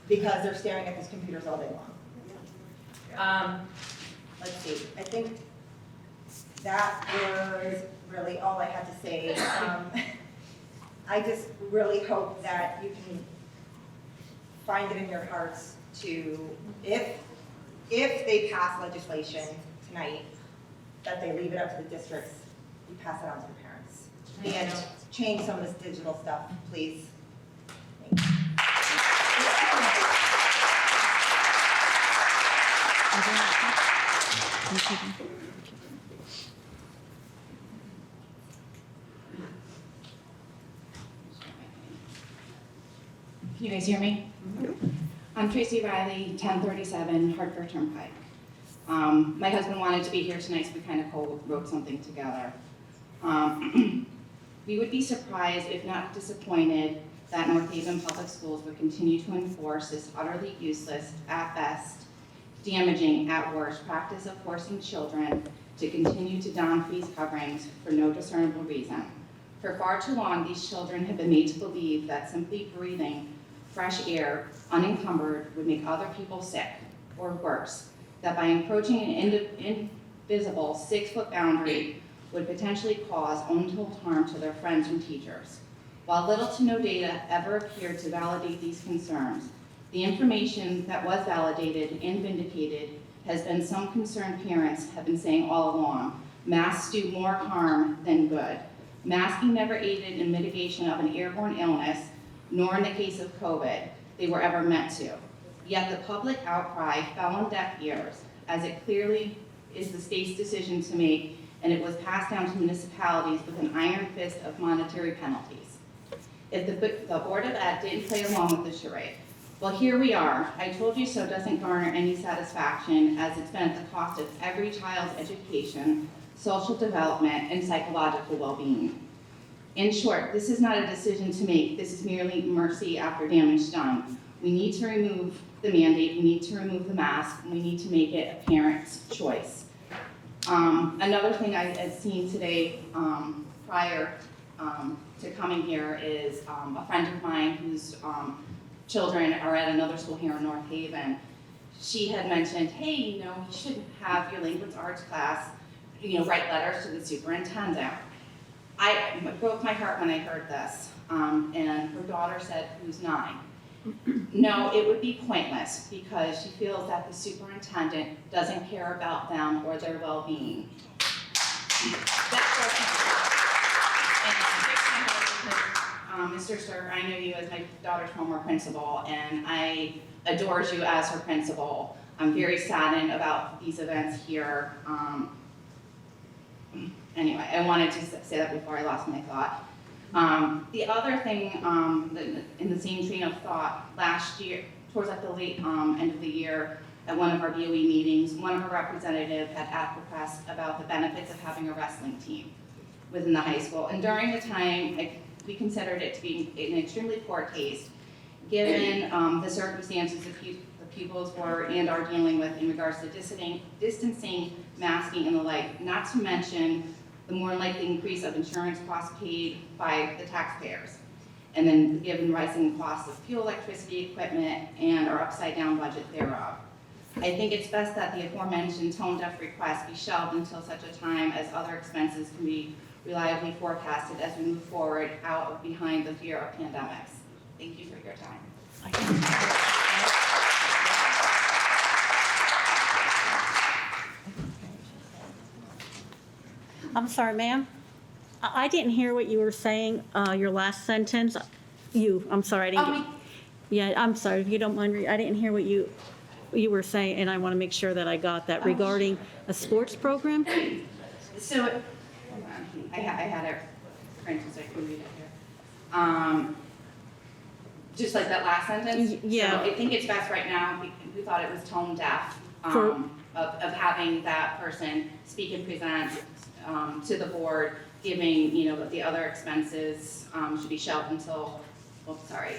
because they're staring at these computers all day long. Let's see, I think that was really all I had to say. I just really hope that you can find it in your hearts to, if they pass legislation tonight, that they leave it up to the districts, you pass it on to the parents. And change some of this digital stuff, please. Thank you. Can you guys hear me? I'm Tracy Riley, 1037 Hartford Turnpike. My husband wanted to be here tonight, so we kind of wrote something together. We would be surprised, if not disappointed, that North Haven Public Schools would continue to enforce this utterly useless, at best, damaging at worst practice of forcing children to continue to don face coverings for no discernible reason. For far too long, these children have been made to believe that simply breathing fresh air unencumbered would make other people sick, or worse, that by encroaching an invisible 6-foot boundary would potentially cause untold harm to their friends and teachers. While little to no data ever appeared to validate these concerns, the information that was validated and vindicated has been some concerned parents have been saying all along, masks do more harm than good. Masking never aided in mitigation of an airborne illness, nor in the case of COVID, they were ever meant to. Yet the public outcry fell on deaf ears, as it clearly is the state's decision to make, and it was passed down to municipalities with an iron fist of monetary penalties. If the Board of Ed didn't play along with the charade, well, here we are. I told you so doesn't garner any satisfaction, as it's been at the cost of every child's education, social development, and psychological well-being. In short, this is not a decision to make. This is merely mercy after damage done. We need to remove the mandate, we need to remove the mask, and we need to make it a parent's choice. Another thing I had seen today prior to coming here is a friend of mine whose children are at another school here in North Haven. She had mentioned, hey, you shouldn't have your language arts class, write letters to the superintendent. It broke my heart when I heard this, and her daughter said, who's 9? No, it would be pointless because she feels that the superintendent doesn't care about them or their well-being. Mr. Sir, I know you as my daughter's former principal, and I adore you as her principal. I'm very saddened about these events here. Anyway, I wanted to say that before I lost my thought. The other thing, in the same train of thought, last year, towards the late end of the year, at one of our BOE meetings, one of our representatives had asked the press about the benefits of having a wrestling team within the high school. And during the time, we considered it to be an extremely poor taste, given the circumstances the pupils were and are dealing with in regards to distancing, masking, and the like, not to mention the more likely increase of insurance costs paid by the taxpayers. And then given rising costs of fuel, electricity, equipment, and our upside down budget thereof. I think it's best that the aforementioned tone-deaf request be shelved until such a time as other expenses can be reliably forecasted as we move forward out of behind the fear of pandemics. Thank you for your time. I'm sorry, ma'am. I didn't hear what you were saying, your last sentence. I'm sorry, I didn't get. Yeah, I'm sorry, if you don't mind, I didn't hear what you were saying, and I want to make sure that I got that regarding a sports program. So, hold on, I had it printed so I can read it here. Just like that last sentence? Yeah. So I think it's best right now, we thought it was tone deaf, of having that person speak and present to the board, giving, the other expenses should be shelved until, I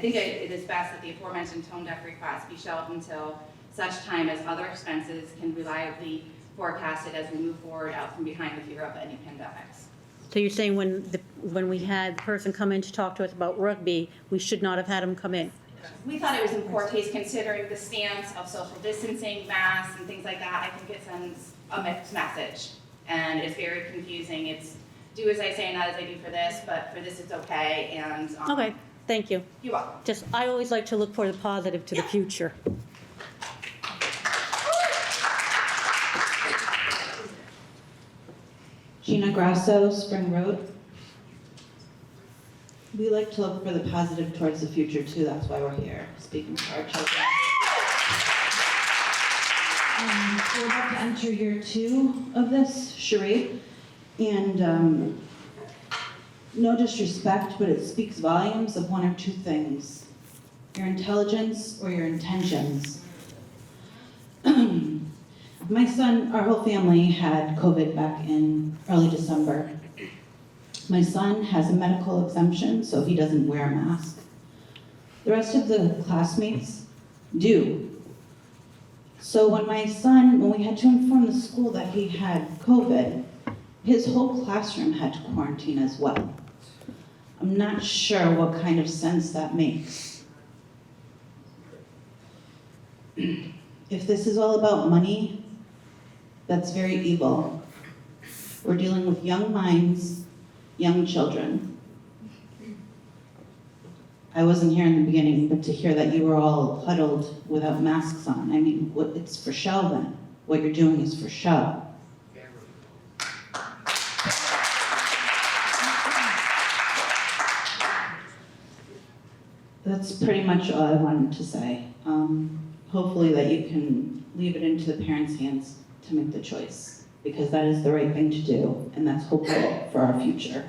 think it is best that the aforementioned tone-deaf request be shelved until such time as other expenses can reliably forecasted as we move forward out from behind the fear of any pandemics. So you're saying when we had the person come in to talk to us about rugby, we should not have had him come in? We thought it was in poor taste considering the stance of social distancing, masks, and things like that. I think it sends a mixed message, and it's very confusing. It's do as I say, not as I do for this, but for this it's okay. And Okay, thank you. You're welcome. I always like to look for the positive to the future. Gina Grasso, Spring Road. We like to look for the positive towards the future too, that's why we're here, speaking for our children. We're about to enter year 2 of this charade, and no disrespect, but it speaks volumes of one or two things: your intelligence or your intentions. My son, our whole family had COVID back in early December. My son has a medical exemption, so he doesn't wear a mask. The rest of the classmates do. So when we had to inform the school that he had COVID, his whole classroom had to quarantine as well. I'm not sure what kind of sense that makes. If this is all about money, that's very evil. We're dealing with young minds, young children. I wasn't here in the beginning, but to hear that you were all huddled without masks on, I mean, it's for show then. What you're doing is for show. That's pretty much all I wanted to say. Hopefully that you can leave it into the parents' hands to make the choice, because that is the right thing to do, and that's hopeful for our future.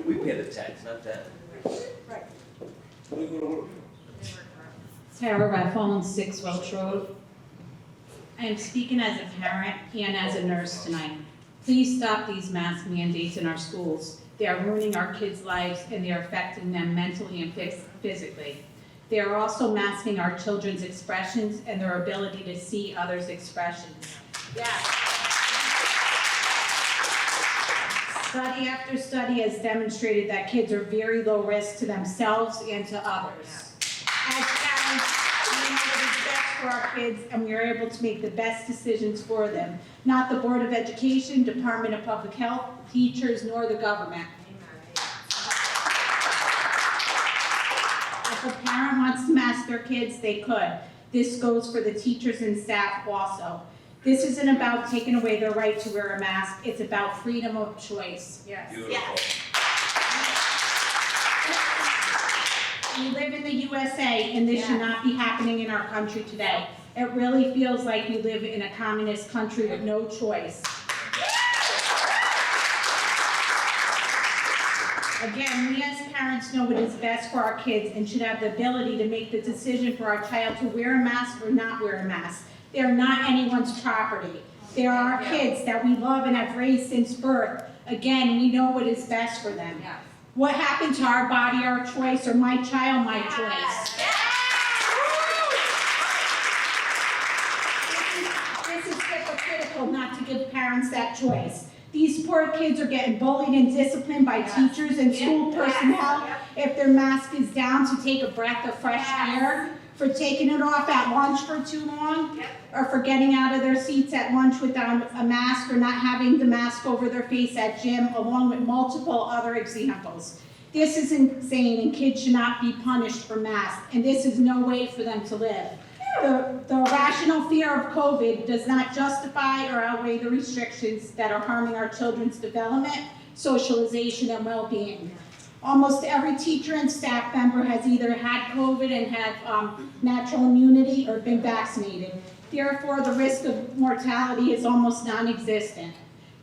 We pay the tax, not that. Tara Raffone, 6 Welch Road. I am speaking as a parent and as a nurse tonight. Please stop these mask mandates in our schools. They are ruining our kids' lives and they are affecting them mentally and physically. They are also masking our children's expressions and their ability to see others' expressions. Yes. Study after study has demonstrated that kids are very low risk to themselves and to others. As parents, we know what is best for our kids and we are able to make the best decisions for them. Not the Board of Education, Department of Public Health, teachers, nor the government. If a parent wants to mask their kids, they could. This goes for the teachers and staff also. This isn't about taking away their right to wear a mask. It's about freedom of choice. Yes. Beautiful. We live in the USA, and this should not be happening in our country today. It really feels like we live in a communist country with no choice. Again, we as parents know what is best for our kids and should have the ability to make the decision for our child to wear a mask or not wear a mask. They are not anyone's property. They are our kids that we love and have raised since birth. Again, we know what is best for them. What happened to our body, our choice, or my child, my choice? This is hypocritical not to give parents that choice. These poor kids are getting bullied and disciplined by teachers and school personnel if their mask is down to take a breath of fresh air, for taking it off at lunch for too long, or for getting out of their seats at lunch without a mask, or not having the mask over their face at gym, along with multiple other examples. This is insane, and kids should not be punished for masks, and this is no way for them to live. The rational fear of COVID does not justify or outweigh the restrictions that are harming our children's development, socialization, and well-being. Almost every teacher and staff member has either had COVID and had natural immunity or been vaccinated. Therefore, the risk of mortality is almost non-existent.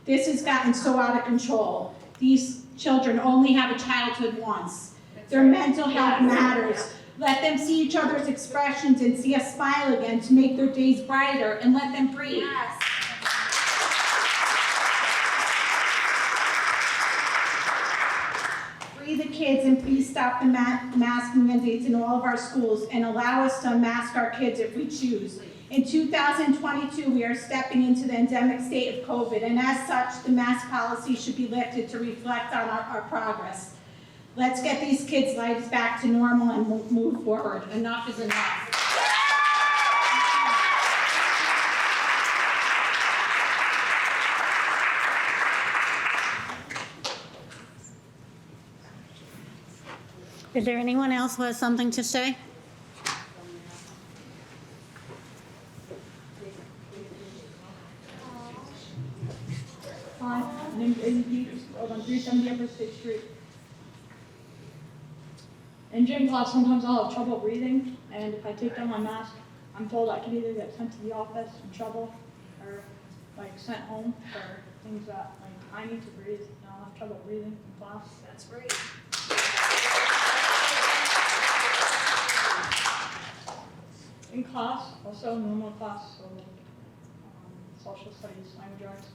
This has gotten so out of control. These children only have a childhood once. Their mental health matters. Let them see each other's expressions and see us smile again to make their days brighter, and let them breathe. Free the kids and please stop the mask mandates in all of our schools and allow us to unmask our kids if we choose. In 2022, we are stepping into the endemic state of COVID, and as such, the mask policy should be lifted to reflect on our progress. Let's get these kids' lives back to normal and move forward. Enough is enough. Is there anyone else who has something to say? Hi, my name's Aiden Peeps, I live on 370 Upper State Street. In gym class, sometimes I'll have trouble breathing, and if I take down my mask, I'm told I can either get sent to the office in trouble, or sent home for things that I need to breathe, and I'll have trouble breathing in class. That's great. In class, also normal class, so social studies, language arts.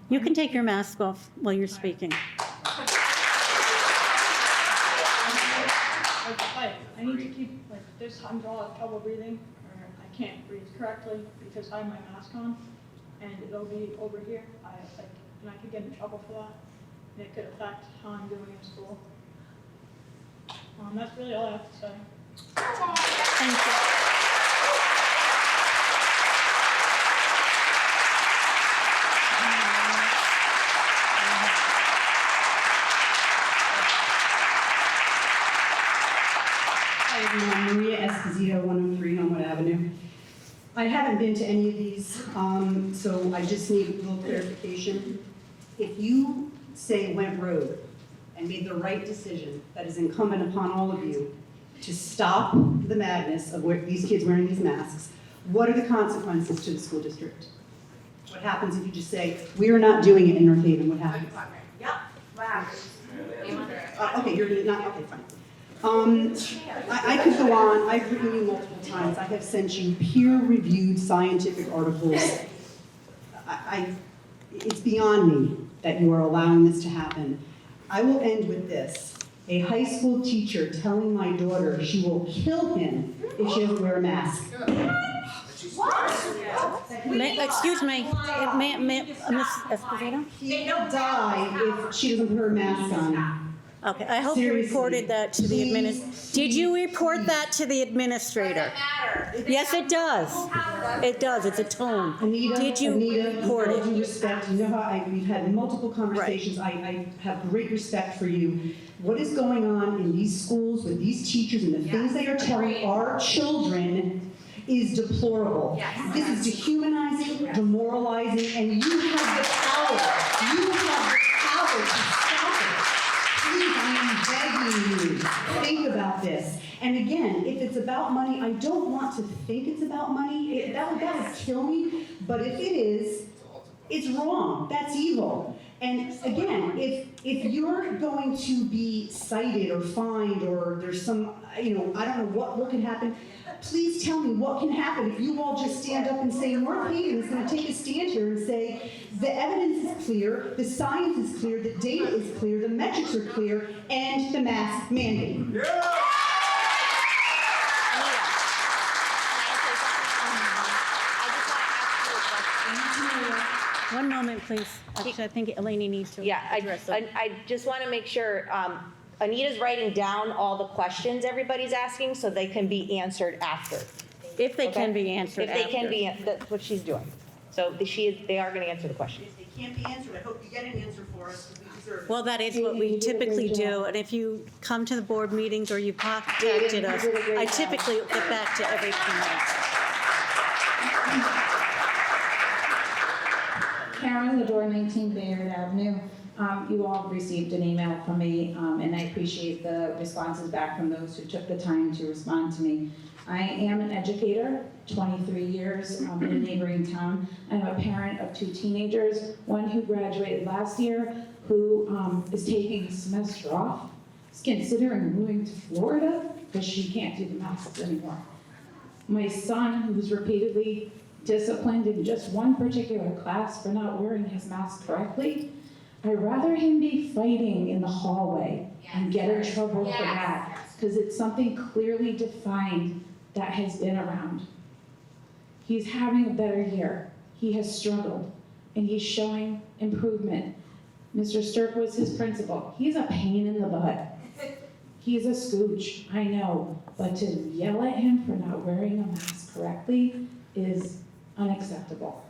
You can take your mask off while you're speaking. I need to keep, like, there's times I'll have trouble breathing, or I can't breathe correctly because I have my mask on, and it'll be over here, and I could get in trouble for that, and it could affect how I'm doing in school. That's really all I have to say. Thank you. Hi, everyone. Maria Esposito, 103 Homewood Avenue. I haven't been to any of these, so I just need a little clarification. If you say went rogue and made the right decision, that is incumbent upon all of you to stop the madness of these kids wearing these masks, what are the consequences to the school district? What happens if you just say, we are not doing it in North Haven? What happens? Yep, what happens? Okay, you're not, okay, fine. I could go on. I've written you multiple times. I have sent you peer-reviewed scientific articles. It's beyond me that you are allowing this to happen. I will end with this. A high school teacher telling my daughter she will kill him if she doesn't wear a mask. Excuse me, Miss Esposito? He will die if she doesn't put her mask on. Okay, I hope you reported that to the administrator. Did you report that to the administrator? Yes, it does. It does, it's a tone. Anita, Did you report with all it? due respect, you know how we've had multiple conversations. I have great respect for you. What is going on in these schools with these teachers and the things they are telling our children is deplorable. This is dehumanizing, demoralizing, and you have the power. You have the power to stop it. Please, I am begging you, think about this. And again, if it's about money, I don't want to think it's about money. That would kill me. But if it is, it's wrong. That's evil. And again, if you're going to be cited or fined or there's some, I don't know what can happen, please tell me what can happen if you all just stand up and say, North Haven is going to take a stand here and say, the evidence is clear, the science is clear, the data is clear, the metrics are clear, and the mask mandate. Yeah! One moment, please. Actually, I think Eleni needs to address it. I just want to make sure, Anita's writing down all the questions everybody's asking so they can be answered after. If they can be answered after. If they can be, that's what she's doing. So they are going to answer the questions. If they can't be answered, I hope you get an answer for us, because we deserve it. Well, that is what we typically do, and if you come to the board meetings or you contacted us, I typically get back to every parent. Karen Lador, 19 Bayard Avenue. You all received an email from me, and I appreciate the responses back from those who took the time to respond to me. I am an educator, 23 years in a neighboring town. I'm a parent of 2 teenagers, one who graduated last year, who is taking a semester off, is considering moving to Florida because she can't do the masks anymore. My son, who was repeatedly disciplined in just one particular class for not wearing his mask correctly, I'd rather him be fighting in the hallway and get in trouble for that, because it's something clearly defined that has been around. He's having a better year. He has struggled, and he's showing improvement. Mr. Sturk was his principal. He's a pain in the butt. He's a scooch, I know, but to yell at him for not wearing a mask correctly is unacceptable.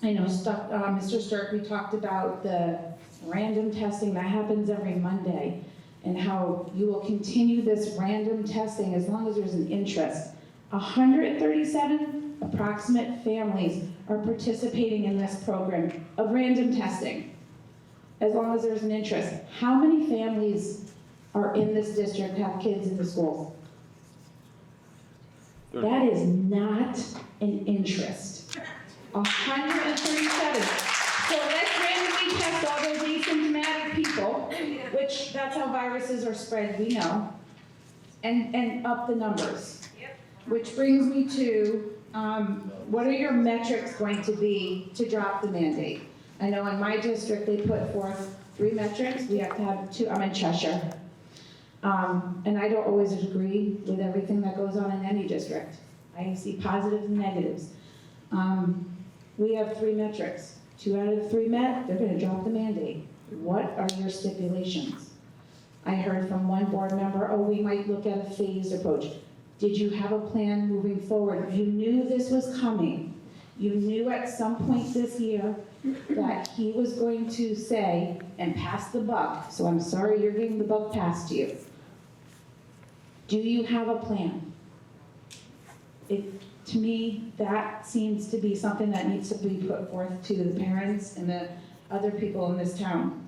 I know, Mr. Sturk, we talked about the random testing that happens every Monday and how you will continue this random testing as long as there's an interest. 137 approximate families are participating in this program of random testing, as long as there's an interest. How many families are in this district have kids in the schools? That is not an interest. 137. So let's randomly test all those asymptomatic people, which that's how viruses are spread, we know, and up the numbers. Which brings me to What are your metrics going to be to drop the mandate? I know in my district, they put forth 3 metrics. We have to have 2, I'm in Cheshire. And I don't always agree with everything that goes on in any district. I see positives and negatives. We have 3 metrics. 2 out of the 3 met, they're gonna drop the mandate. What are your stipulations? I heard from one board member, oh, we might look at a phased approach. Did you have a plan moving forward? You knew this was coming. You knew at some point this year that he was going to say and pass the buck. So I'm sorry you're getting the buck passed to you. Do you have a plan? To me, that seems to be something that needs to be put forth to the parents and the other people in this town.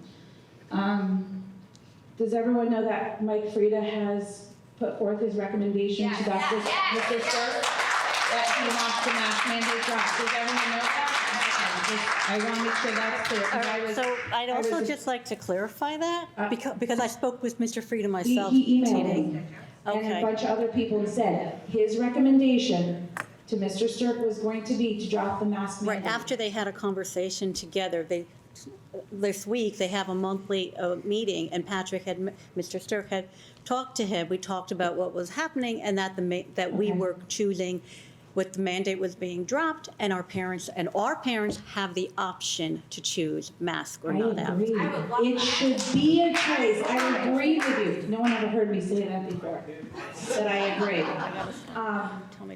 Does everyone know that Mike Frieda has put forth his recommendation to Dr. Mr. Sturk that he wants the mask mandate dropped? Does everyone know that? I want to make sure that's clear. 'Cause So I'd also just like to clarify that, because I spoke with Mr. Frieda myself He emailed today. me and a Okay. bunch of other people and said his recommendation to Mr. Sturk was going to be to drop the mask mandate. Right, after they had a conversation together, this week, they have a monthly meeting, and Mr. Sturk had talked to him. We talked about what was happening, and that we were choosing what the mandate was being dropped, and our parents have the option to choose mask or not I out. agree. It should be a choice. I agree with you. No one ever heard me say that before, that I agree.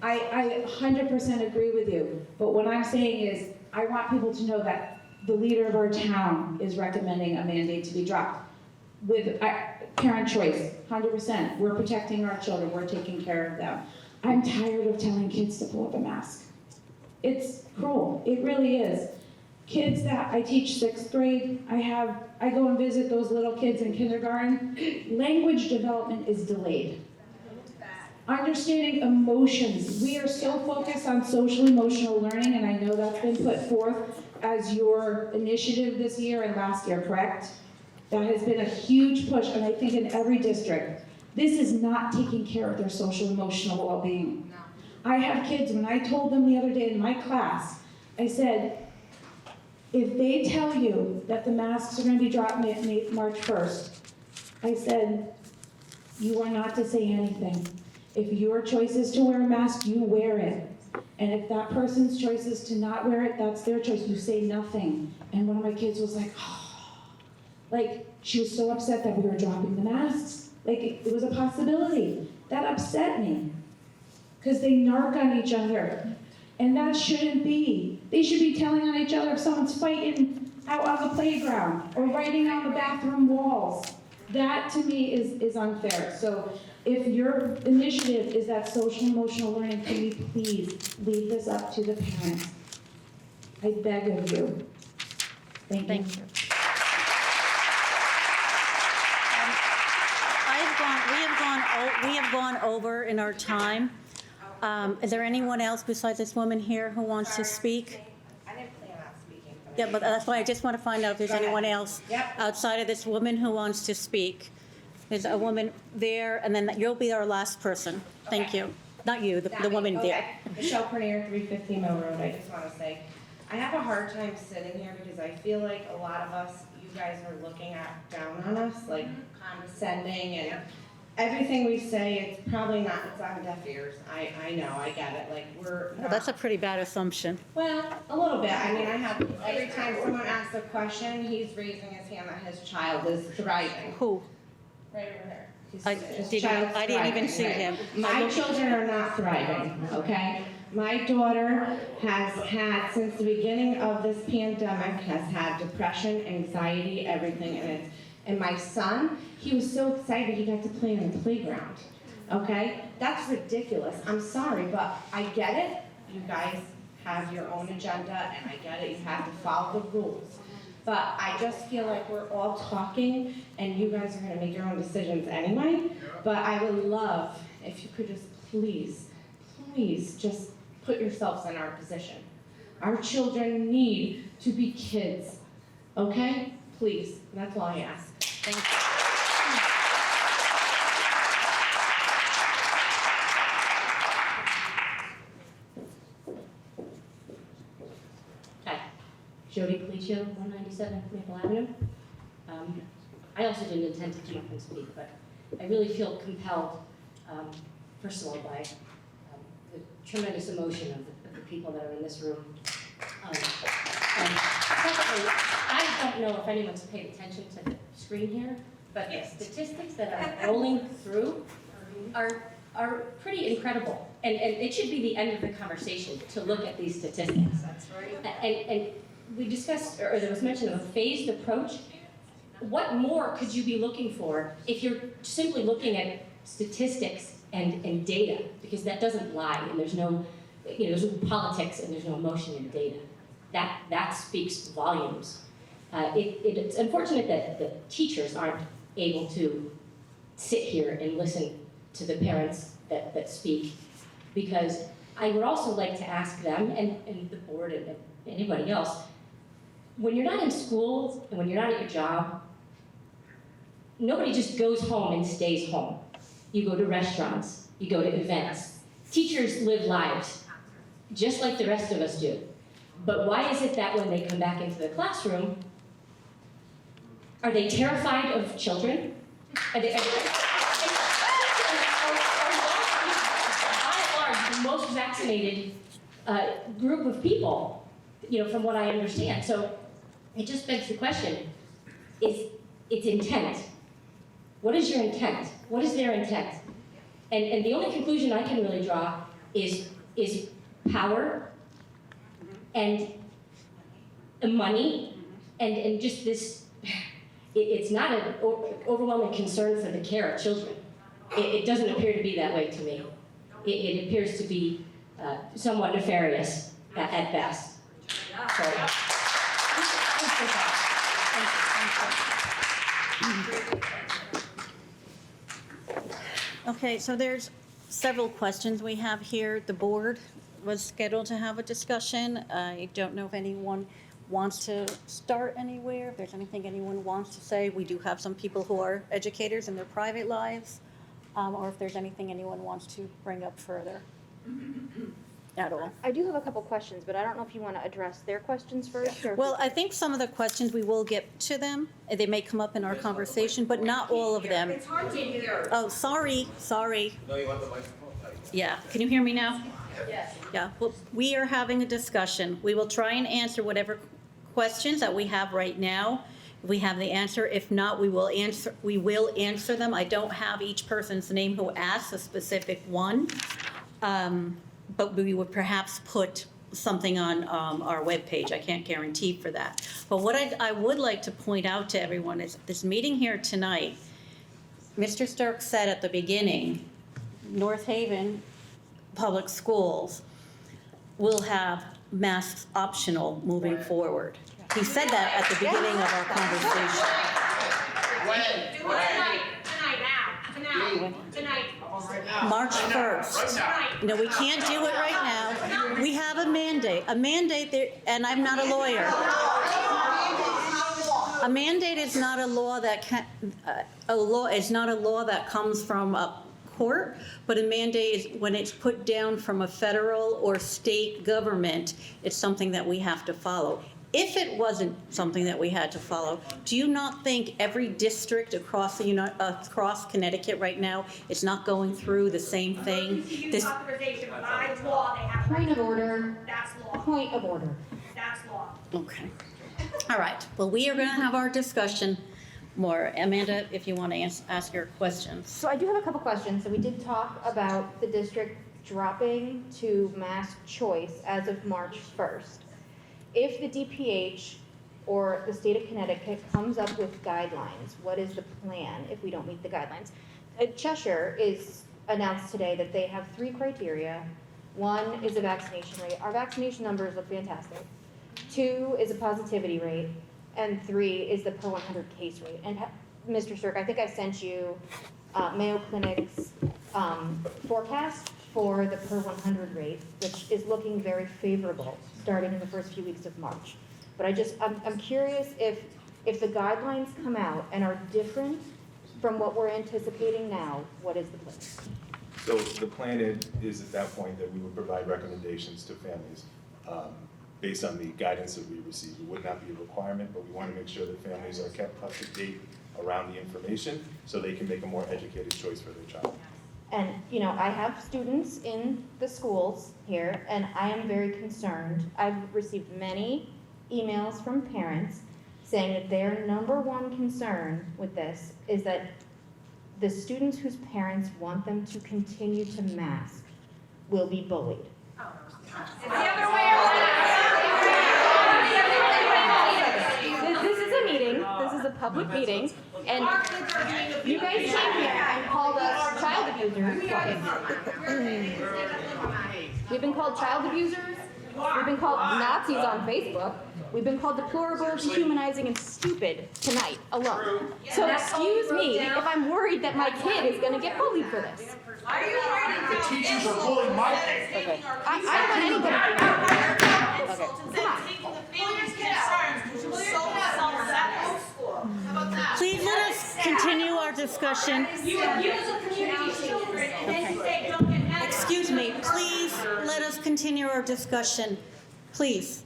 I 100% agree with you. But what I'm saying is, I want people to know that the leader of our town is recommending a mandate to be dropped. With parent choice, 100%. We're protecting our children. We're taking care of them. I'm tired of telling kids to pull up a mask. It's cruel. It really is. Kids that I teach 6th grade, I go and visit those little kids in kindergarten. Language development is delayed. Understanding emotions. We are so focused on social emotional learning, and I know that's been put forth as your initiative this year and last year, correct? That has been a huge push, and I think in every district. This is not taking care of their social emotional well-being. I have kids, when I told them the other day in my class, I said, if they tell you that the masks are going to be dropped March 1st, I said, you are not to say anything. If your choice is to wear a mask, you wear it. And if that person's choice is to not wear it, that's their choice. You say nothing. And one of my kids was like, oh. Like, she was so upset that we were dropping the masks. Like, it was a possibility. That upset me. Because they narc on each other. And that shouldn't be. They should be telling on each other if someone's fighting out on the playground or writing on the bathroom walls. That, to me, is unfair. So if your initiative is that social emotional learning, can you please leave this up to the parents? I beg of you. Thank you. We have gone over in our time. Is there anyone else besides this woman here who wants to speak? I didn't plan on speaking. Yeah, but that's why I just want to find out if there's Go ahead. anyone else outside of this woman who wants to speak. There's a woman there, and then you'll be our last person. Thank you. Not you, the woman there. Michelle Pernier, 350 Mill Road. I just want to say, I have a hard time sitting here because I feel like a lot of us, you guys are looking down on us, like condescending, and everything we say, it's probably not, it's on deaf ears. I know, I get it. Like, we're Well, that's a pretty bad assumption. well, a little bit. I mean, I have, every time someone asks a question, he's raising his hand that his child is thriving. Who? Right over there. I didn't even see him. My children are not thriving, okay? My daughter has had, since the beginning of this pandemic, has had depression, anxiety, everything, and my son, he was so excited he got to play on the playground, okay? That's ridiculous. I'm sorry, but I get it. You guys have your own agenda, and I get it. You have to follow the rules. But I just feel like we're all talking, and you guys are going to make your own decisions anyway. But I would love if you could just please just put yourselves in our position. Our children need to be kids, okay? Please, that's all I ask. Thank you. Jody Policio, 197 Maple Avenue. I also didn't intend to come up and speak, but I really feel compelled, first of all, by the tremendous emotion of the people that are in this room. And secondly, I don't know if anyone's paid attention to the screen here, but the statistics that are rolling through are pretty incredible. And it should be the end of the conversation to look at these statistics. That's right. And we discussed, or there was mention of a phased approach. What more could you be looking for if you're simply looking at statistics and data? Because that doesn't lie, and there's no, there's no politics and there's no emotion in data. That speaks volumes. It's unfortunate that the teachers aren't able to sit here and listen to the parents that speak, because I would also like to ask them and the board and anybody else, when you're not in school and when you're not at your job, nobody just goes home and stays home. You go to restaurants, you go to events. Teachers live lives, just like the rest of us do. But why is it that when they come back into the classroom, are they terrified of children? Are they, by and large, the most vaccinated group of people, from what I understand. So it just begs the question, it's intent. What is your intent? What is their intent? And the only conclusion I can really draw is power and money and just this, it's not an overwhelming concern for the care of children. It doesn't appear to be that way to me. It appears to be somewhat nefarious at best. So, Okay, so there's several questions we have here. The board was scheduled to have a discussion. I don't know if anyone wants to start anywhere, if there's anything anyone wants to say. We do have some people who are educators in their private lives, or if there's anything anyone wants to bring up further at all. I do have a couple questions, but I don't know if you want to address their questions first, or. Well, I think some of the questions we will get to them. They may come up in our conversation, but not all of them. It's hard to hear. Oh, sorry. No, you want the microphone? Yeah, can you hear me now? Yes. Yeah, well, we are having a discussion. We will try and answer whatever questions that we have right now. If we have the answer. If not, we will answer them. I don't have each person's name who asked a specific one, but we would perhaps put something on our webpage. I can't guarantee for that. But what I would like to point out to everyone is this meeting here tonight, Mr. Sturck said at the beginning, North Haven Public Schools will have masks optional moving forward. He said that at the beginning of our conversation. Tonight. March 1st. No, we can't do it right now. We have a mandate there, and I'm not a lawyer. A mandate is not a law that is not a law that comes from a court, but a mandate is when it's put down from a federal or state government, it's something that we have to follow. If it wasn't something that we had to follow, do you not think every district across across Connecticut right now is not going through the same thing? Use authorization by law, they have. Point of order. That's law. Point of order. That's law. Okay. All right. Well, we are going to have our discussion more. Amanda, if you want to ask your questions. So I do have a couple questions. So we did talk about the district dropping to mask choice as of March 1st. If the DPH or the state of Connecticut comes up with guidelines, what is the plan if we don't meet the guidelines? Cheshire is announced today that they have 3 criteria. 1 is a vaccination rate. Our vaccination numbers look fantastic. 2 is a positivity rate. And 3 is the per 100 case rate. And Mr. Sturck, I think I sent you Mayo Clinic's forecast for the per 100 rate, which is looking very favorable starting in the first few weeks of March. But I'm curious if the guidelines come out and are different from what we're anticipating now, what is the plan? So the plan is at that point that we would provide recommendations to families based on the guidance that we received. It would not be a requirement, but we want to make sure that families are kept up to date around the information so they can make a more educated choice for their child. And, you know, I have students in the schools here, and I am very concerned. I've received many emails from parents saying that their number one concern with this is that the students whose parents want them to continue to mask will be bullied. This is a meeting, this is a public meeting, and you guys came here and called us child abusers twice. We've been called child abusers, we've been called Nazis on Facebook, we've been called deplorable, dehumanizing, and stupid tonight alone. So excuse me if I'm worried that my kid is gonna get bullied for this. Are you worried the teachers are bullying my kids? Okay. I don't want anybody. Please let us continue our discussion. Excuse me, please let us continue our discussion. Please.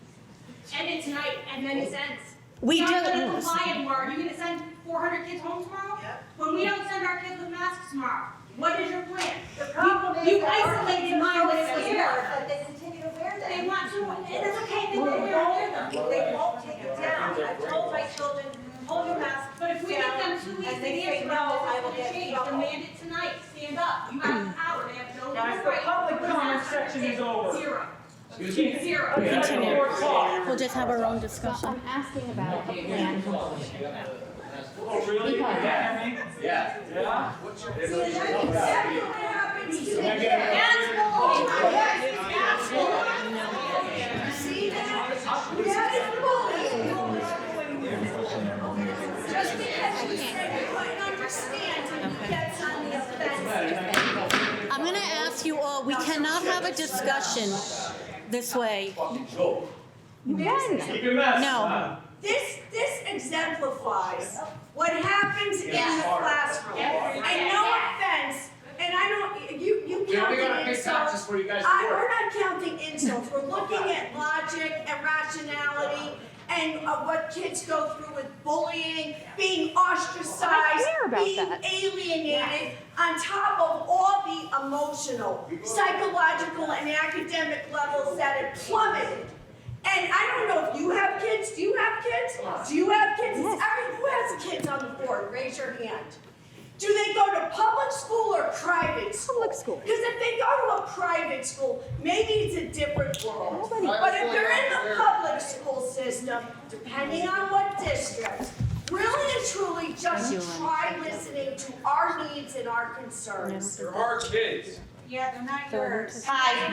End it tonight, and then it ends. We You're do. not gonna comply anymore. Are you gonna send 400 kids home tomorrow? Yep. When we don't send our kids with masks tomorrow, what is your plan? The problem is You that our isolated kids mine are when it so was scared here. that they continue to wear them. They want to, and it's okay, they Well, don't wear them. they won't take it down. I've told my children, hold your mask But if we give them 2 weeks and to they say answer, no, I will this get is in gonna trouble. change. Demand it tonight, stand up. You have the power, they have no Guys, the right. public comment section is over. Zero. Zero. Continue. We'll just have our own So discussion. I'm asking about a plan. Oh, really? Because- Yeah. Yeah? Just because you said you couldn't understand when you get on the offensive. I'm going to ask you all, we cannot have a discussion this way. No. This exemplifies what happens in the classroom. And no offense, and I don't, you counting insults. We're not counting insults. We're looking at logic and rationality and what kids go through with bullying, being ostracized, being alienated, on top of all the emotional, psychological, and academic levels that have plummeted. And I don't know if you have kids. Do you have kids? Do you have kids? Who has kids on the board? Raise your hand. Do they go to public school or private school? Public school. Because if they go to a private school, maybe it's a different world. But if they're in the public school system, depending on what district, really and truly just try listening to our needs and our concerns. There are kids. Yeah, they're not yours. Hi,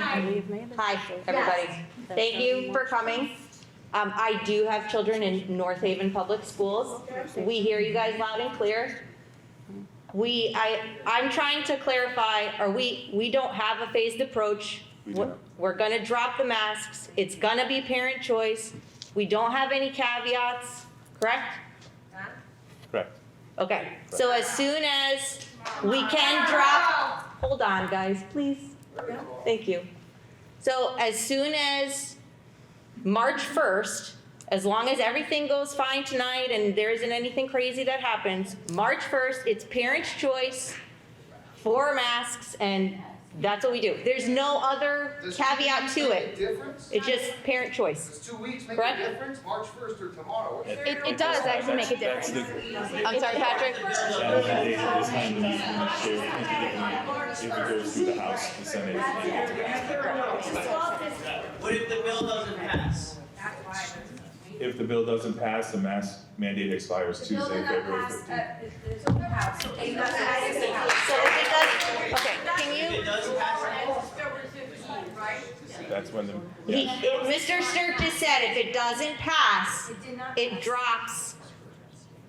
everybody. Thank you for coming. I do have children in North Haven Public Schools. We hear you guys loud and clear. I'm trying to clarify, we don't have a phased approach. We're gonna drop the masks. It's gonna be parent choice. We don't have any caveats, correct? Correct. Okay, so as soon as we can drop, hold on, guys, please. Thank you. So as soon as March 1st, as long as everything goes fine tonight and there isn't anything crazy that happens, March 1st, it's parents' choice for masks, and that's what we do. There's no other caveat to it. It's just parent choice. Does 2 weeks make Correct? a difference? March 1st or tomorrow? It does actually make a difference. I'm sorry, Patrick? That mandate is time to meet next year, if it goes through the House, the Senate. What if the bill doesn't pass? If the bill doesn't pass, the mask mandate expires Tuesday, February 15th. So if it does, okay, can you? If it doesn't pass, That's when the, Mr. Sturt just said if it doesn't pass, it drops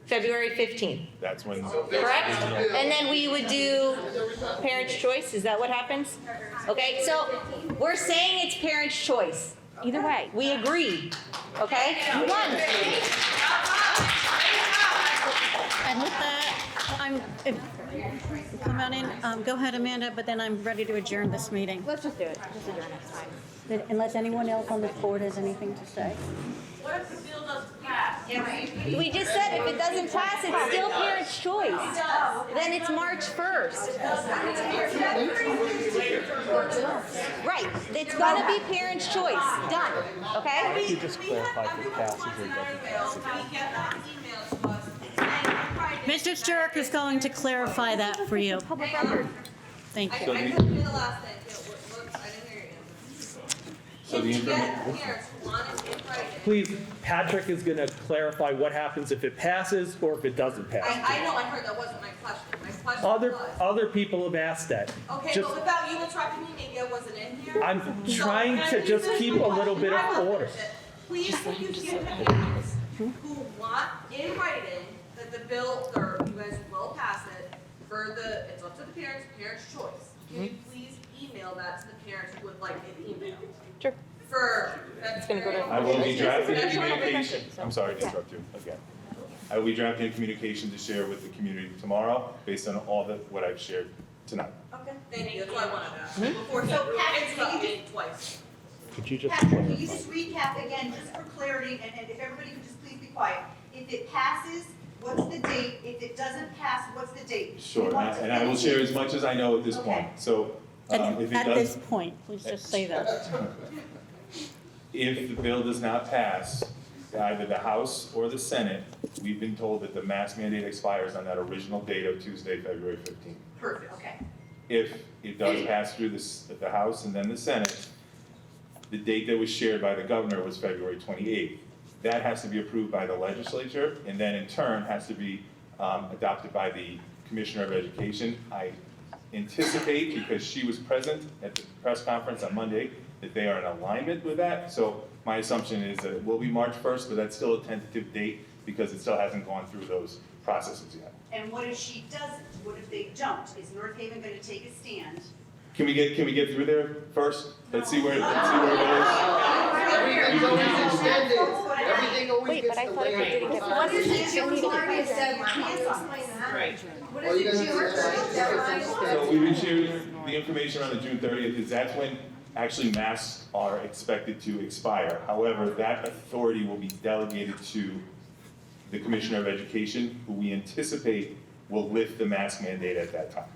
February 15th, that's when. correct? And then we would do parents' choice, is that what happens? Okay, so we're saying it's parents' choice. Either way. We agree, okay? You won. And with that, I'm come on in, go ahead, Amanda, but then I'm ready to adjourn this meeting. Let's just do it. Just adjourn it. It's fine. Unless anyone else on this board has anything to say. What if the bill doesn't pass? We just said if it doesn't pass, it's still parents' choice. Then it's March 1st. Right, it's gonna be parents' choice, done, okay? You just clarify if it passes or doesn't pass. Mr. Sturrock is going to clarify that for you. Public record. Thank you. So the information. Please, Patrick is going to clarify what happens if it passes or if it doesn't pass. I know, I heard that wasn't my question. My question was. Other people have asked that. Okay, Just- but without you interrupting me, maybe I wasn't in here. I'm trying to just keep a little bit of order. Please, if you give parents who want in writing that the bill, or you guys will pass it, it's up to the parents' choice. Can you please email that to the parents who would like it emailed? Sure. It's gonna go to. I will be drafting a communication. I'm sorry to interrupt you again. I will be drafting a communication to share with the community tomorrow based on all what I've shared tonight. Okay, thank you, that's what I wanted to ask. Mhm. Before So, Pat, it's can not you me twice. Could you just Patrick, can you clarify? just recap again, just for clarity, and if everybody could just please be quiet. If it passes, what's the date? If it doesn't pass, what's the date? Sure, We want to and I will finish share it. as much as I know at this point. So if it At does. this point, please just say that. If the bill does not pass, either the House or the Senate, we've been told that the mask mandate expires on that original date of Tuesday, February 15th. Perfect, okay. If it does pass through the House and then the Senate, the date that was shared by the governor was February 28th. That has to be approved by the legislature, and then in turn has to be adopted by the Commissioner of Education. I anticipate, because she was present at the press conference on Monday, that they are in alignment with that. So my assumption is that it will be March 1st, but that's still a tentative date because it still hasn't gone through those processes yet. And what if she doesn't? What if they don't? Is North Haven going to take a stand? Can we get through there first? Let's see where it is. Everything's always extended. Everything always Wait, but gets I thought if we didn't get. delayed. What is it? All you gotta do is So we would share the information on the June 30th, because that's when actually masks are expected to expire. However, that authority will be delegated to the Commissioner of Education, who we anticipate will lift the mask mandate at that time.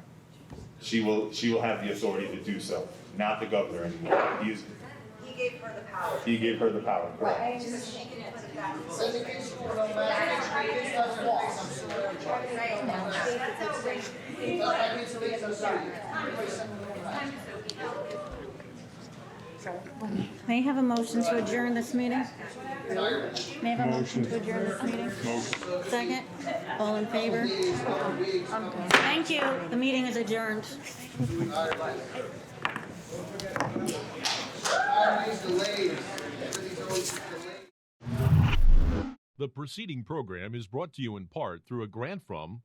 She will have the authority to do so, not the governor anymore. He gave her the power. He gave her the power, correct. Right, just she can put it back. Education for no mask, kids doesn't fix, I'm sure they're in charge. May I have a motion to adjourn this meeting? May I have a motion to adjourn this meeting? Second? All in favor? Thank you. The meeting is adjourned. Everything's delayed. Everything's always delayed. The preceding program is brought to you in part through a grant from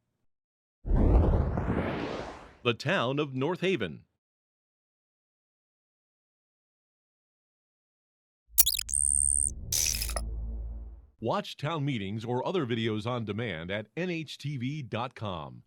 the town of North Haven. Watch town meetings or other videos on demand at nhtv.com.